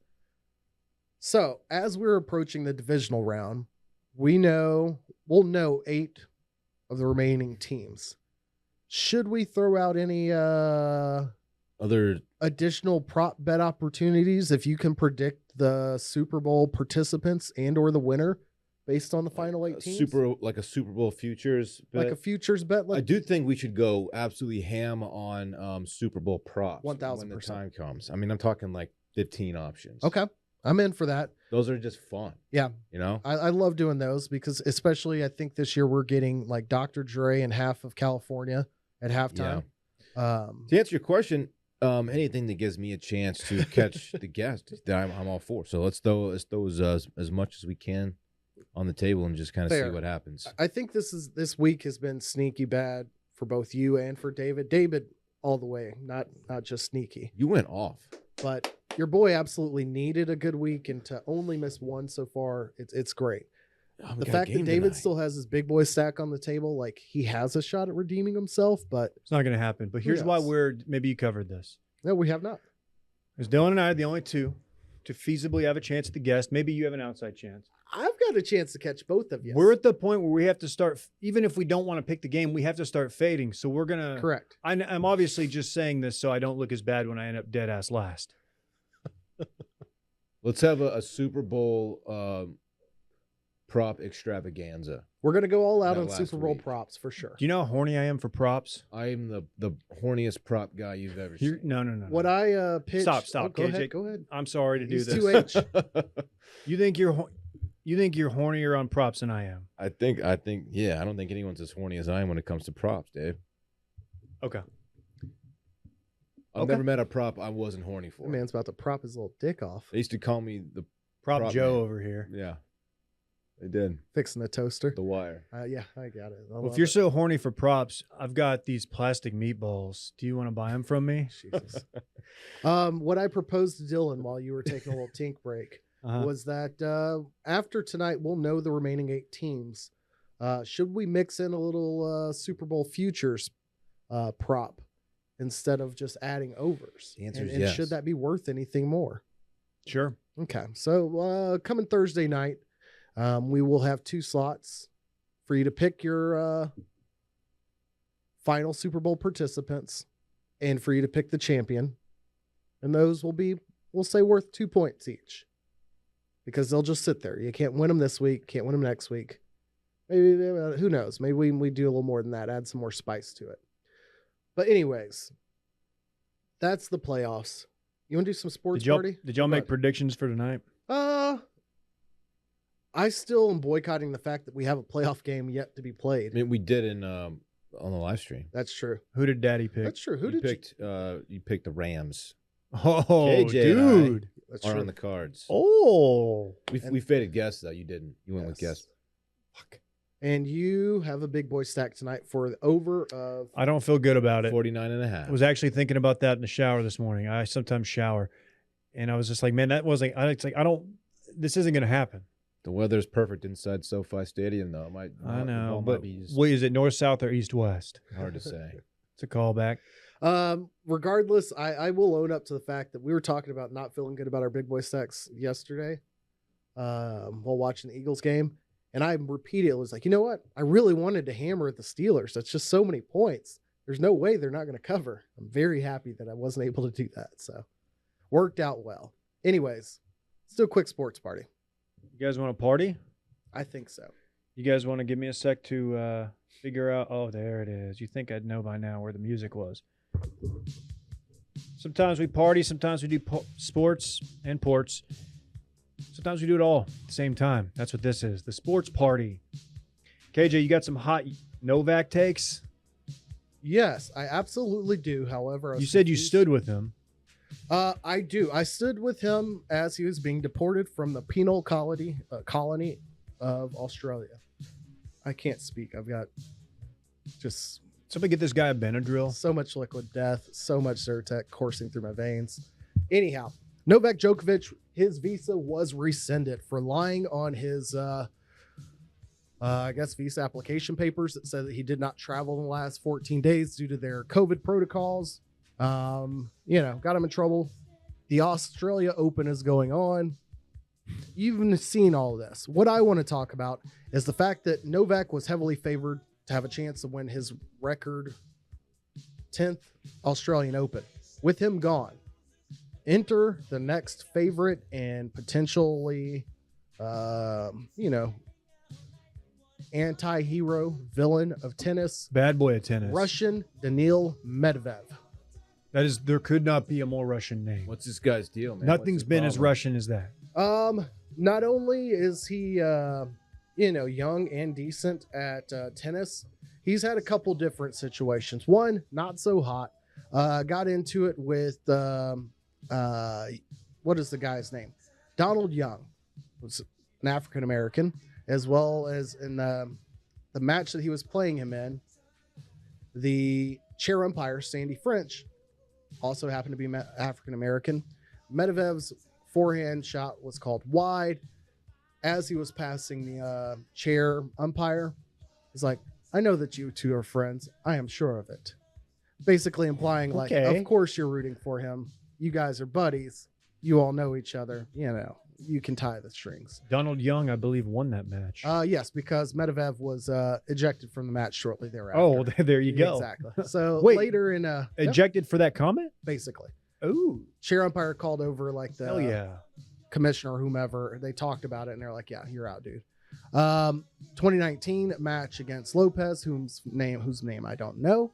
S4: So as we're approaching the divisional round, we'll know 8 of the remaining teams. Should we throw out any
S3: Other
S4: additional prop bet opportunities if you can predict the Super Bowl participants and or the winner based on the final 8 teams?
S3: like a Super Bowl futures bet.
S4: Like a futures bet?
S3: I do think we should go absolutely ham on Super Bowl props
S4: 1000%.
S3: when the time comes. I mean, I'm talking like 15 options.
S4: Okay. I'm in for that.
S3: Those are just fun.
S4: Yeah.
S3: You know?
S4: I love doing those because especially I think this year we're getting like Dr. Dre and half of California at halftime.
S3: To answer your question, anything that gives me a chance to catch the guest, I'm all for. So let's throw as much as we can on the table and just kind of see
S4: Fair.
S3: what happens.
S4: I think this week has been sneaky bad for both you and for David. David all the way, not just sneaky.
S3: You went off.
S4: But your boy absolutely needed a good week, and to only miss one so far, it's great.
S3: Oh, we
S4: The
S3: got a
S4: fact that
S3: game
S4: David
S3: tonight.
S4: still has his big boy stack on the table, like he has a shot at redeeming himself, but
S2: It's not going to happen. But here's why
S4: knows?
S2: maybe you covered this.
S4: no, we have not.
S2: Because Dylan and I are the only two to feasibly have a chance at the guest. Maybe you have an outside chance.
S4: I've got a chance to catch both of you.
S2: We're at the point where we have to start, even if we don't want to pick the game, we have to start fading. So we're going to.
S4: Correct.
S2: I'm obviously just saying this so I don't look as bad when I end up dead ass last.
S3: Let's have a Super Bowl prop extravaganza.
S4: We're gonna go all out
S3: That
S4: on
S3: last
S4: Super Bowl
S3: week.
S4: props for sure.
S2: Do you know how horny I am for props?
S3: I am the horniest prop guy you've ever seen.
S2: No.
S4: What I pitched.
S2: Stop,
S4: Go
S2: KJ.
S4: ahead. Go ahead.
S2: I'm sorry to do
S4: He's
S2: this.
S4: 2H.
S2: You think you're hornier on props than I am?
S3: I think, yeah, I don't think anyone's as horny as I am when it comes to props, Dave.
S2: Okay.
S3: I've
S4: Okay.
S3: never met a prop I wasn't horny for.
S4: That man's about to prop his little dick off,
S3: They used to call me the
S2: Prop Joe
S3: man.
S2: over here.
S3: Yeah, they did.
S4: fixing the toaster.
S3: The Wire.
S4: Yeah, I got it. I
S2: Well,
S4: love
S2: if you're
S4: it.
S2: so horny for props, I've got these plastic meatballs. Do you want to buy them from me?
S4: Jesus. What I proposed to Dylan while you were taking a little tink break was that after tonight we'll know the remaining 8 teams. Should we mix in a little Super Bowl futures prop instead of just adding overs?
S3: The answer is
S4: and
S3: yes.
S4: should that be worth anything more?
S2: Sure.
S4: Okay, so coming Thursday night, we will have 2 slots for you to pick your final Super Bowl participants and for you to pick the champion. And those will be, we'll say, worth 2 points each because they'll just sit there. You can't win them this week, can't win them next week. Maybe, who knows? Maybe we do a little more than that, add some more spice to it. But anyways, that's the playoffs. You want to do some sports party?
S2: Did y'all make
S4: What?
S2: predictions for tonight?
S4: I still am boycotting the fact that we have a playoff game yet to be played.
S3: I mean, we did on the live stream.
S4: That's true.
S2: Who did Daddy pick?
S4: That's true. Who
S3: you
S4: did
S3: you picked the Rams.
S2: Oh,
S3: KJ and I
S2: dude.
S4: That's
S3: are
S4: true.
S3: on the cards.
S2: Oh.
S3: We faded guess though. You didn't. You went with
S4: Yes.
S3: guess.
S2: Fuck.
S4: And you have a big boy stack tonight for the over of
S2: I don't feel good about it.
S3: 49.5.
S2: I was actually thinking about that in the shower this morning. I sometimes shower. And I was just like, man, this isn't going to happen.
S3: The weather's perfect inside SoFi Stadium, though.
S2: I know.
S3: the ball
S2: But
S3: might be just
S2: wait, is it north, south, or east, west?
S3: hard to say.
S2: It's a callback.
S4: regardless, I will own up to the fact that we were talking about not feeling good about our big boy stacks yesterday while watching the Eagles game. And I repeatedly was like, you know what? I really wanted to hammer at the Steelers. That's just so many points. There's no way they're not going to cover. I'm very happy that I wasn't able to do that. So worked out well. Anyways, let's do a quick sports party.
S2: You guys want to party?
S4: I think so.
S2: You guys want to give me a sec to figure out? Oh, there it is. You think I'd know by now where the music was. Sometimes we party. Sometimes we do sports and ports. Sometimes we do it all at the same time. That's what this is. The sports party. KJ, you got some hot Novak takes?
S4: Yes, I absolutely do. However, I was
S2: You said you
S4: confused.
S2: stood with him.
S4: I do. I stood with him as he was being deported from the penal colony of Australia. I can't speak. I've got just
S2: Somebody get this guy a Benadryl.
S4: so much liquid death, so much Zyrtec coursing through my veins. Anyhow, Novak Djokovic, his visa was rescinded for lying on his, I guess, visa application papers that said that he did not travel in the last 14 days due to their COVID protocols. Got him in trouble. The Australia Open is going on. You've even seen all of this. What I want to talk about is the fact that Novak was heavily favored to have a chance to win his record 10th Australian Open. With him gone, enter the next favorite and potentially, anti-hero villain of tennis,
S2: Bad boy of tennis.
S4: Russian Daniil Medvedev.
S2: There could not be a more Russian name.
S3: What's this guy's deal, man?
S2: Nothing's
S3: What's his
S2: been as
S3: problem?
S2: Russian as that.
S4: Not only is he, young and decent at tennis, he's had a couple different situations. One, not so hot. Got into it with, what is the guy's name? Donald Young, was an African-American, as well as in the match that he was playing him in, the chair umpire, Sandy French, also happened to be African-American. Medvedev's forehand shot was called wide. As he was passing the chair umpire, he's like, I know that you two are friends. I am sure of it. Basically implying like,
S2: Okay.
S4: of course you're rooting for him. You guys are buddies. You all know each other. You can tie the strings.
S2: Donald Young, I believe, won that match.
S4: Yes, because Medvedev was ejected from the match shortly thereafter.
S2: oh, there you go.
S4: Exactly. So
S2: Wait,
S4: later in
S2: Ejected for that comment?
S4: basically.
S2: Ooh.
S4: Chair umpire called over like the
S2: Hell yeah.
S4: commissioner or whomever. They talked about it and they're like, yeah, you're out, dude. 2019 match against Lopez, whose name I don't know.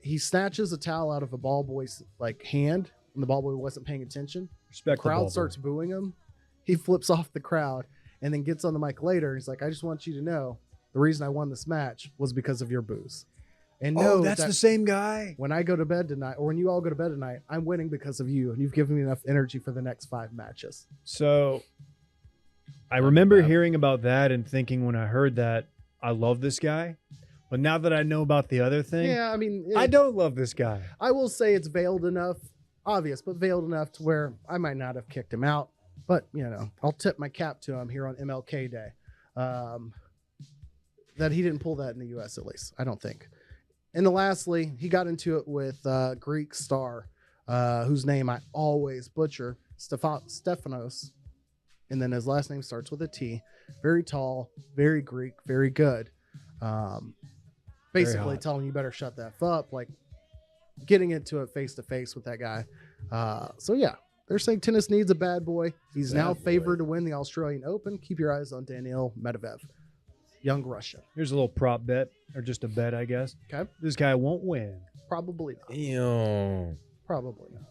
S4: He snatches a towel out of a ball boy's hand when the ball boy wasn't paying attention.
S2: Respect
S4: The crowd starts booing him. He flips off the crowd and then gets on the mic later. He's like, I just want you to know the reason I won this match was because of your booze. And know
S2: that's
S4: that
S2: the same guy.
S4: when I go to bed tonight, or when you all go to bed tonight, I'm winning because of you. And you've given me enough energy for the next 5 matches.
S2: So I remember hearing about that and thinking when I heard that, I love this guy. But now that I know about the other thing,
S4: Yeah, I mean,
S2: I don't love this guy.
S4: I will say it's veiled enough, obvious, but veiled enough to where I might not have kicked him out. But, I'll tip my cap to him here on MLK Day. That he didn't pull that in the U.S. at least, I don't think. And then lastly, he got into it with Greek star, whose name I always butcher, Stefanos. And then his last name starts with a T. Very tall, very Greek, very good. Basically
S2: hot.
S4: telling you better shut that up, like getting into it face to face with that guy. So yeah, they're saying tennis needs a bad boy. He's now favored to win the Australian Open. Keep your eyes on Daniil Medvedev, young Russian.
S2: Here's a little prop bet, or just a bet, I guess.
S4: Okay,
S2: This guy won't win.
S4: probably not.
S3: Ew.
S4: Probably not.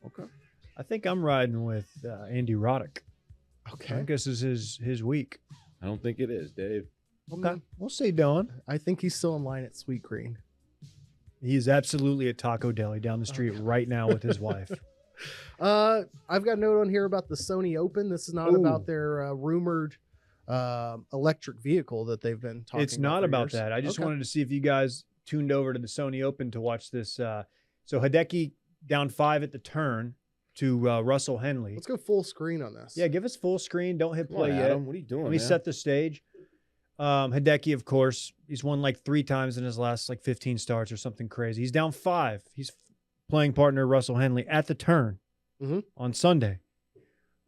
S3: Okay.
S2: I think I'm riding with Andy Roddick. I
S4: Okay,
S2: guess this is his week.
S3: I don't think it is, Dave.
S2: Okay. We'll see, Dylan.
S4: I think he's still in line at Sweet Green.
S2: He is absolutely at Taco Deli down the street right now with his wife.
S4: I've got a note on here about the Sony Open. This is not
S2: Ooh.
S4: about their rumored electric vehicle that they've been talking
S2: It's not
S4: for
S2: about
S4: years.
S2: that. I just
S4: Okay.
S2: wanted to see if you guys tuned over to the Sony Open to watch this. So Hideki down 5 at the turn to Russell Henley.
S4: Let's go full screen on this.
S2: Yeah, give us full screen. Don't hit
S3: Come on,
S2: play yet.
S3: Adam. What are you doing,
S2: Let me
S3: man?
S2: set the stage. Hideki, of course, he's won like 3 times in his last 15 starts or something crazy. He's down 5. He's playing partner Russell Henley at the turn on Sunday.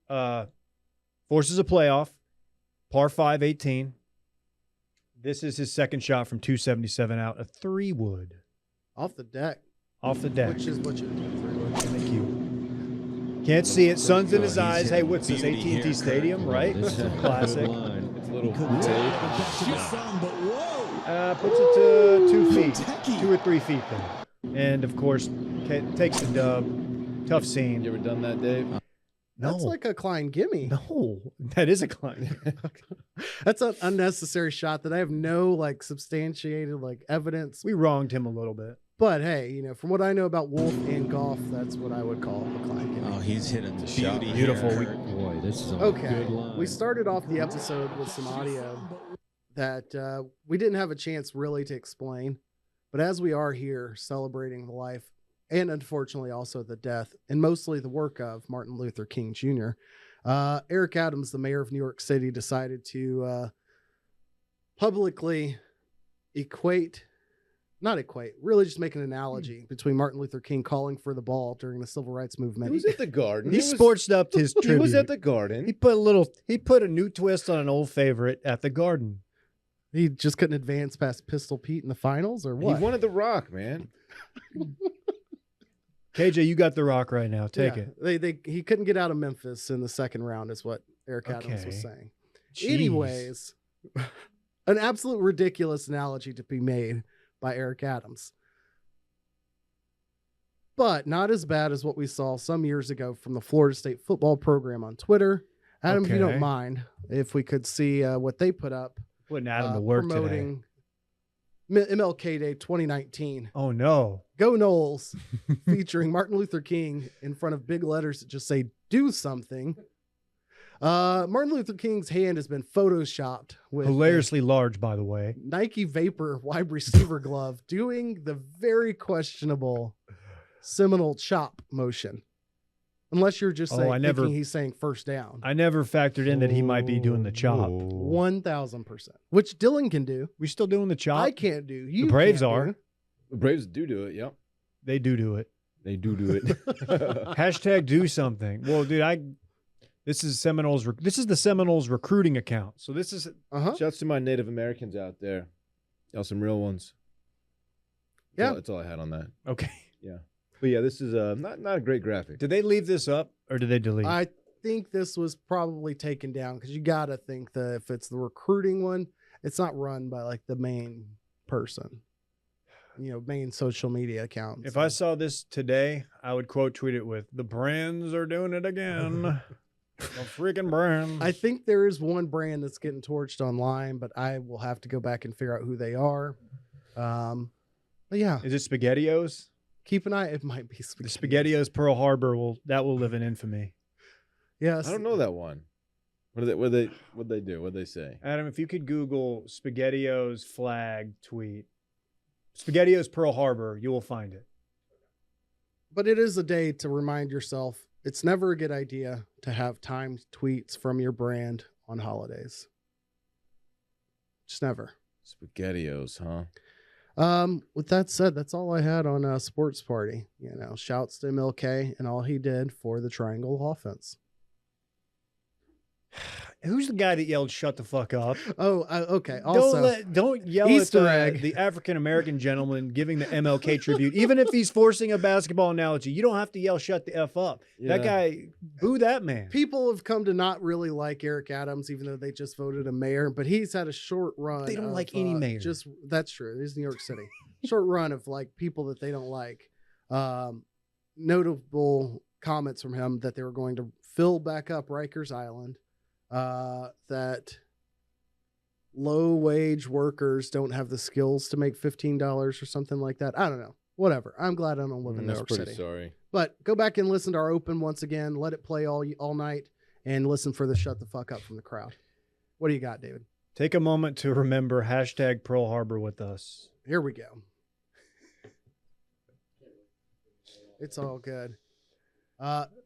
S2: Forces a playoff, par 5, 18. This is his second shot from 277 out, a 3-wood
S4: Off the deck,
S2: off the deck.
S4: which is what you do.
S2: Thank you. Can't see it. Sun's in his eyes. Hey, what's this, AT&T Stadium, right? Classic.
S3: It's a little
S2: Puts it to 2 feet, 2 or 3 feet there. And, of course, takes the dub. Tough scene.
S3: You ever done that, Dave?
S4: That's like a Klein gimme.
S2: No, that is a climb.
S4: That's an unnecessary shot that I have no substantiated evidence.
S2: We wronged him a little bit.
S4: But hey, you know, from what I know about Wolf and golf, that's what I would call a classic.
S6: Oh, he's hitting the shot.
S2: Beautiful.
S6: Boy, this is a
S4: Okay,
S6: good line.
S4: we started off the episode with some audio that we didn't have a chance really to explain. But as we are here celebrating the life and unfortunately also the death and mostly the work of Martin Luther King Jr., Eric Adams, the mayor of New York City, decided to publicly really just make an analogy between Martin Luther King calling for the ball during the civil rights movement.
S3: He was at the Garden.
S2: He sporced up his tribute.
S3: He was at the Garden.
S2: He put a new twist on an old favorite at the Garden.
S4: He just couldn't advance past Pistol Pete in the finals, or what?
S3: He wanted the Rock, man.
S2: KJ, you got the Rock right now. Take it.
S4: He couldn't get out of Memphis in the second round, is what Eric Adams was saying.
S2: Jeez.
S4: Anyways, an absolute ridiculous analogy to be made by Eric Adams, but not as bad as what we saw some years ago from the Florida State football program on Twitter. Adam, if you don't mind, if we could see what they put up.
S2: Putting Adam to work
S4: promoting MLK Day 2019.
S2: Oh, no.
S4: Go Noles, featuring Martin Luther King in front of big letters that just say, do something. Martin Luther King's hand has been photoshopped with
S2: Hilariously large, by the way.
S4: Nike Vapor wide receiver glove doing the very questionable Seminole chop motion. Unless you're just saying thinking he's saying first down.
S2: I never factored in that he might be doing the chop.
S4: 1,000%. Which Dylan can do.
S2: We still doing the chop?
S4: I can't do. You
S2: the Braves
S4: can't
S2: are.
S4: do.
S3: The Braves do it, yep.
S2: They do it.
S3: They do it.
S2: Hashtag do something. Well, dude, this is the Seminoles recruiting account. So this is
S3: Shouts to my Native Americans out there. Y'all some real ones. That's all I had on that.
S2: Okay.
S3: Yeah. But yeah, this is not a great graphic.
S2: Did they leave this up or did they delete?
S4: I think this was probably taken down because you got to think that if it's the recruiting one, it's not run by like the main person, main social media account.
S2: If I saw this today, I would quote tweet it with, "The brands are doing it again." The freaking brands.
S4: I think there is one brand that's getting torched online, but I will have to go back and figure out who they are. But yeah.
S2: Is it SpaghettiOs?
S4: Keep an eye. It might be
S2: The SpaghettiOs will live in infamy.
S4: Yes.
S3: I don't know that one. What they do? What they say?
S2: Adam, if you could Google SpaghettiOs flag tweet, SpaghettiOs Pearl Harbor, you will find it.
S4: But it is a day to remind yourself it's never a good idea to have timed tweets from your brand on holidays. Just never.
S3: SpaghettiOs, huh?
S4: With that said, that's all I had on Sports Party. Shouts to MLK and all he did for the triangle offense.
S2: Who's the guy that yelled "Shut the fuck up"?
S4: Oh, okay. Also,
S2: don't yell
S4: Easter
S2: at
S4: egg.
S2: the African American gentleman giving the MLK tribute, even if he's forcing a basketball analogy. You don't have to yell "Shut the f up."
S3: Yeah.
S2: That guy, boo that man.
S4: people have come to not really like Eric Adams, even though they just voted a mayor. But he's had a short run.
S2: They don't
S4: of,
S2: like any mayor.
S4: That's true. It is New York City. Short run of like people that they don't like. Notable comments from him that they were going to fill back up Rikers Island. That low-wage workers don't have the skills to make $15 or something like that. I don't know. Whatever. I'm glad I don't live in New York City.
S3: Sorry.
S4: But go back and listen to our Open once again. Let it play all night and listen for the shut the fuck up from the crowd. What do you got, David?
S2: Take a moment to remember hashtag Pearl Harbor with us.
S4: Here we go. It's all good.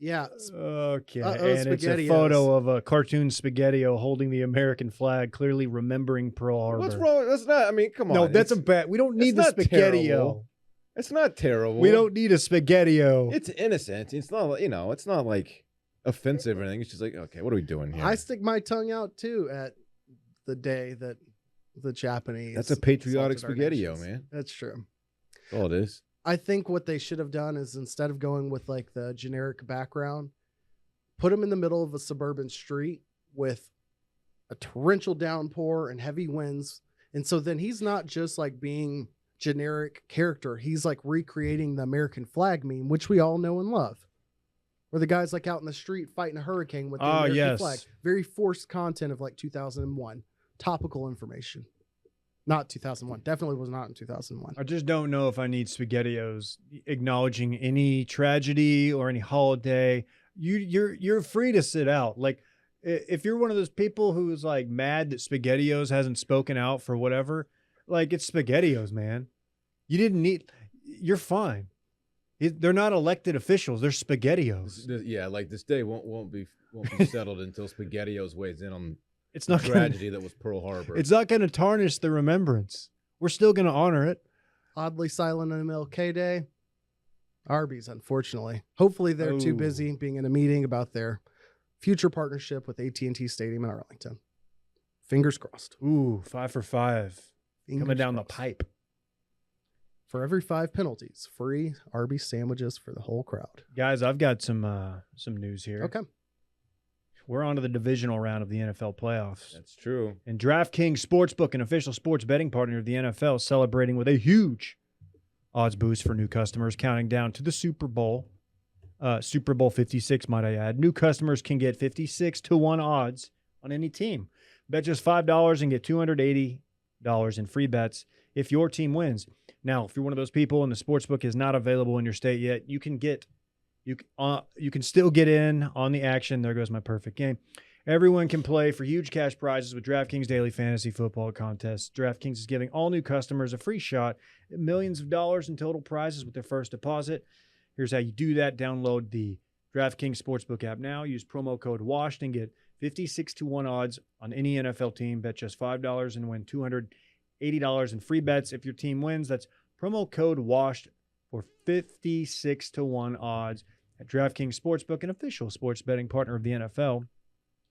S4: Yeah.
S2: Okay. And it's a
S4: SpaghettiOs.
S2: photo of a cartoon SpaghettiO holding the American flag, clearly remembering Pearl Harbor.
S3: What's wrong? That's not. I mean, come on.
S2: No, that's a bad. We don't need the
S3: not
S2: SpaghettiO.
S3: terrible. It's not terrible.
S2: We don't need a SpaghettiO.
S3: It's innocent. It's not. It's not like offensive or anything. It's just like, okay, what are we doing here?
S4: I stick my tongue out too at the day that the Japanese.
S3: That's a patriotic
S4: assaulted our
S3: SpaghettiO,
S4: nations.
S3: man.
S4: That's true.
S3: That's all it is.
S4: I think what they should have done is instead of going with like the generic background, put him in the middle of a suburban street with a torrential downpour and heavy winds. And so then he's not just like being generic character. He's like recreating the American flag meme, which we all know and love. Where the guy's like out in the street fighting a hurricane with the American flag. Very forced content of like 2001. Topical information. Not 2001. Definitely was not in 2001.
S2: I just don't know if I need SpaghettiOs acknowledging any tragedy or any holiday. You're free to sit out. Like, if you're one of those people who's like mad that SpaghettiOs hasn't spoken out for whatever, like, it's SpaghettiOs, man. You didn't need. You're fine. They're not elected officials. They're SpaghettiOs.
S3: Yeah, like this day won't be settled until SpaghettiOs weighs in on
S2: It's
S3: the
S2: not
S3: tragedy that was Pearl Harbor.
S2: It's not going to tarnish the remembrance. We're still going to honor it.
S4: Oddly silent on MLK Day. Arby's, unfortunately. Hopefully they're too busy being in a meeting about their future partnership with AT&T Stadium in Arlington. Fingers crossed.
S2: Ooh, 5 for 5.
S4: Fingers
S2: Coming down the
S4: crossed.
S2: pipe.
S4: For every 5 penalties, free Arby's sandwiches for the whole crowd.
S2: Guys, I've got some news here.
S4: Okay.
S2: We're on to the divisional round of the NFL playoffs.
S3: That's true.
S2: And DraftKings Sportsbook, an official sports betting partner of the NFL, celebrating with a huge odds boost for new customers, counting down to the Super Bowl. Super Bowl 56, might I add. New customers can get 56-1 odds on any team. Bet just $5 and get $280 in free bets if your team wins. Now, if you're one of those people and the sportsbook is not available in your state yet, you can still get in on the action. There goes my perfect game. Everyone can play for huge cash prizes with DraftKings Daily Fantasy Football Contests. DraftKings is giving all new customers a free shot at millions of dollars in total prizes with their first deposit. Here's how you do that. Download the DraftKings Sportsbook app now. Use promo code WASHED and get 56-1 odds on any NFL team. Bet just $5 and win $280 in free bets if your team wins. That's promo code WASHED for 56-1 odds at DraftKings Sportsbook, an official sports betting partner of the NFL.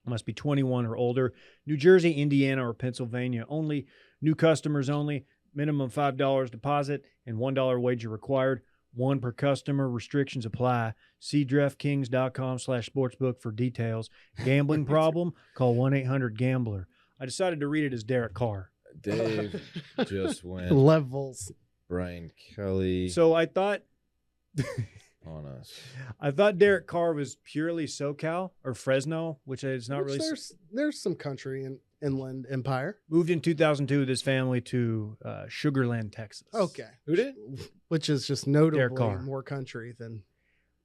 S2: Must be 21 or older. New Jersey, Indiana, or Pennsylvania only. New customers only. Minimum $5 deposit and $1 wager required. One per customer. Restrictions apply. See DraftKings.com/sportsbook for details. Gambling problem? Call 1-800-GAMBLER. I decided to read it as Derek Carr.
S3: Dave just went
S4: Levels.
S3: Brian Kelly
S2: So I thought
S3: on us.
S2: I thought Derek Carr was purely SoCal or Fresno, which is not
S4: Which
S2: really.
S4: There's some country in Inland Empire.
S2: Moved in 2002 with his family to Sugarland, Texas.
S4: Okay.
S3: Who did?
S4: Which is just
S2: Derek
S4: notably
S2: Carr.
S4: more country than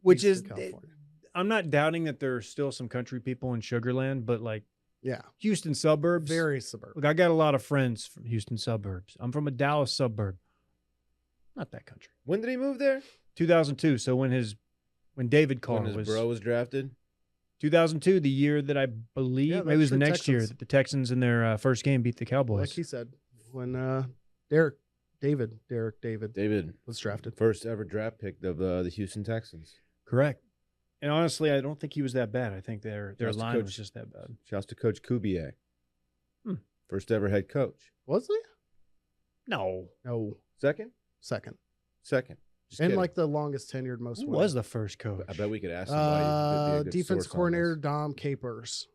S2: Which is,
S4: Eastern California.
S2: I'm not doubting that there are still some country people in Sugarland, but like
S4: Yeah.
S2: Houston suburbs.
S4: Very suburban.
S2: Look, I got a lot of friends from Houston suburbs. I'm from a Dallas suburb. Not that country.
S3: When did he move there?
S2: 2002. So when David Carr
S3: When his
S2: was
S3: bro was drafted?
S2: 2002, the year that I believe
S4: Yeah,
S2: maybe it was the
S4: that's
S2: next
S4: true,
S2: year
S4: Texans.
S2: that the Texans in their first game beat the Cowboys.
S4: Like he said, when Derek David
S3: David,
S4: was drafted.
S3: first ever draft pick of the Houston Texans.
S2: Correct. And honestly, I don't think he was that bad. I think their
S3: Shouts to
S2: line
S3: Coach-
S2: was just that bad.
S3: Shouts to Coach Kubiak.
S2: Hmm.
S3: First ever head coach.
S4: Was he?
S2: No.
S4: No.
S3: Second?
S4: Second.
S3: Second. Just
S4: And
S3: kidding.
S4: like the longest tenured, most
S2: Who
S4: winning.
S2: was the first coach?
S3: I bet we could ask somebody. who'd be a good
S4: Defense
S3: source on
S4: coordinator
S3: this.
S4: Dom Capers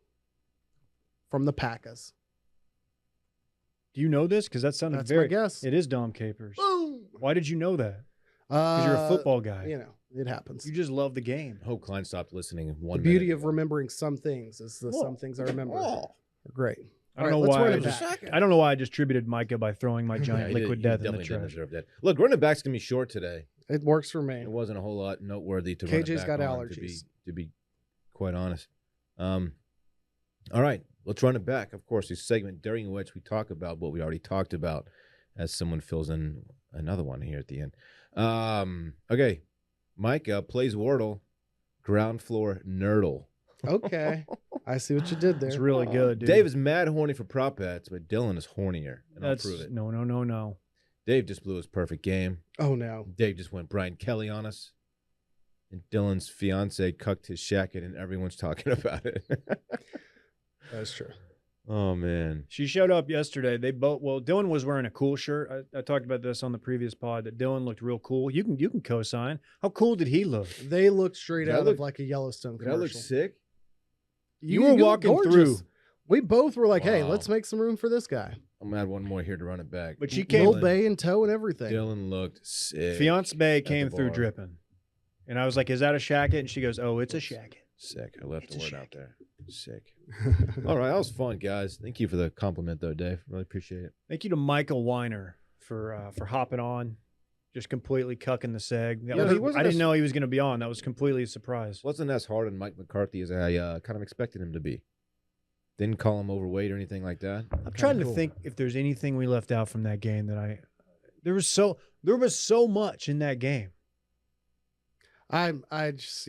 S4: from the Packers.
S2: Do you know this? Because that sounded
S4: That's
S2: very.
S4: my guess.
S2: It is Dom Capers.
S4: Boom.
S2: Why did you know that? Because you're a football guy.
S4: You know, it happens.
S2: You just love the game.
S3: I hope Klein stopped listening in
S4: The
S3: one
S4: beauty
S3: minute.
S4: of remembering some things is the some things I remember are great.
S2: I don't
S4: All
S2: know
S4: right, let's
S2: why.
S4: run
S2: I,
S4: it
S2: just,
S4: back.
S2: I don't know why I distributed Micah by throwing my
S3: Yeah,
S2: giant
S3: he
S2: liquid
S3: he
S2: death in the
S3: definitely didn't
S2: trash.
S3: deserve that. Look, running back's gonna be short today.
S4: It works for me.
S3: It wasn't a whole lot noteworthy to run it
S4: KJ's
S3: back
S4: got
S3: on,
S4: allergies.
S3: to be quite honest. All right, let's run it back. Of course, a segment during which we talk about what we already talked about, as someone fills in another one here at the end. Okay, Micah plays Wordle, ground floor nerdle.
S4: Okay. I see what you did there.
S2: It's really good, dude.
S3: Dave is mad horny for prop bets, but Dylan is hornier, and
S2: That's
S3: I'll prove it.
S2: no.
S3: Dave just blew his perfect game.
S4: Oh no.
S3: Dave just went Brian Kelly on us. And Dylan's fiance cucked his shacket, and everyone's talking about it.
S4: That's true.
S3: Oh, man.
S2: She showed up yesterday. They both. Well, Dylan was wearing a cool shirt. I talked about this on the previous pod. That Dylan looked real cool. You can co-sign. How cool did he look?
S4: They looked straight
S3: Did I
S4: out
S3: look-
S4: of like a Yellowstone
S3: Did I look
S4: commercial.
S3: sick?
S2: You were walking
S4: gorgeous.
S2: through.
S4: We both were like, hey,
S3: Wow.
S4: let's make some room for this guy.
S3: I'm going to add one more here to run it back.
S2: But she came.
S4: Lil Bay in tow and everything.
S3: Dylan looked sick.
S2: Fiance Bay
S3: at
S2: came
S3: the
S2: through
S3: bar.
S2: dripping, and I was like, "Is that a shacket?" And she goes, "Oh, it's a shacket."
S3: Sick. I left
S2: It's
S3: the
S2: a
S3: word out
S2: shacket.
S3: there. Sick. All right, that was fun, guys. Thank you for the compliment, though, Dave. Really appreciate it.
S2: Thank you to Michael Weiner for hopping on, just completely cucking the seg.
S3: Yeah, he wasn't
S2: I didn't
S3: as-
S2: know he was going to be on. That was completely a surprise.
S3: Wasn't as hard on Mike McCarthy as I kind of expected him to be. Didn't call him overweight or anything like that.
S2: I'm trying to think if there's anything we left out from that game that there was so much in that game.
S4: I just,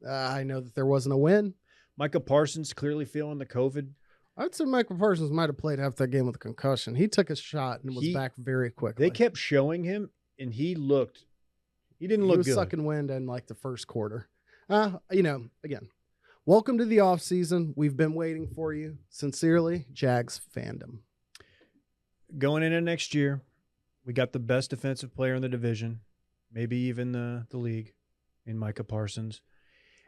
S4: I know that there wasn't a win.
S2: Micah Parsons clearly feeling the COVID.
S4: I'd say Michael Parsons might have played half that game with a concussion. He took a shot and was back very quickly.
S2: They kept showing him, and he didn't look
S4: He was
S2: good.
S4: sucking wind in like the first quarter. Again, welcome to the offseason. We've been waiting for you. Sincerely, Jags fandom.
S2: Going into next year, we got the best defensive player in the division, maybe even the league, in Micah Parsons.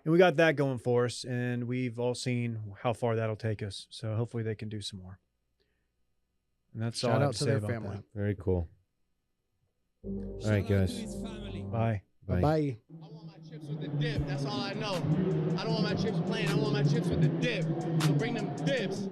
S2: And we got that going for us, and we've all seen how far that'll take us. So hopefully they can do some more. And that's all I
S4: Shout
S2: have
S4: out
S2: to
S4: to
S2: say
S4: their
S2: about
S4: family.
S3: Very cool. All right, guys.
S2: that. Bye.
S3: Bye.
S4: Bye.
S7: I want my chips with the dip. That's all I know. I don't want my chips plain. I want my chips with the dip. So bring them dips.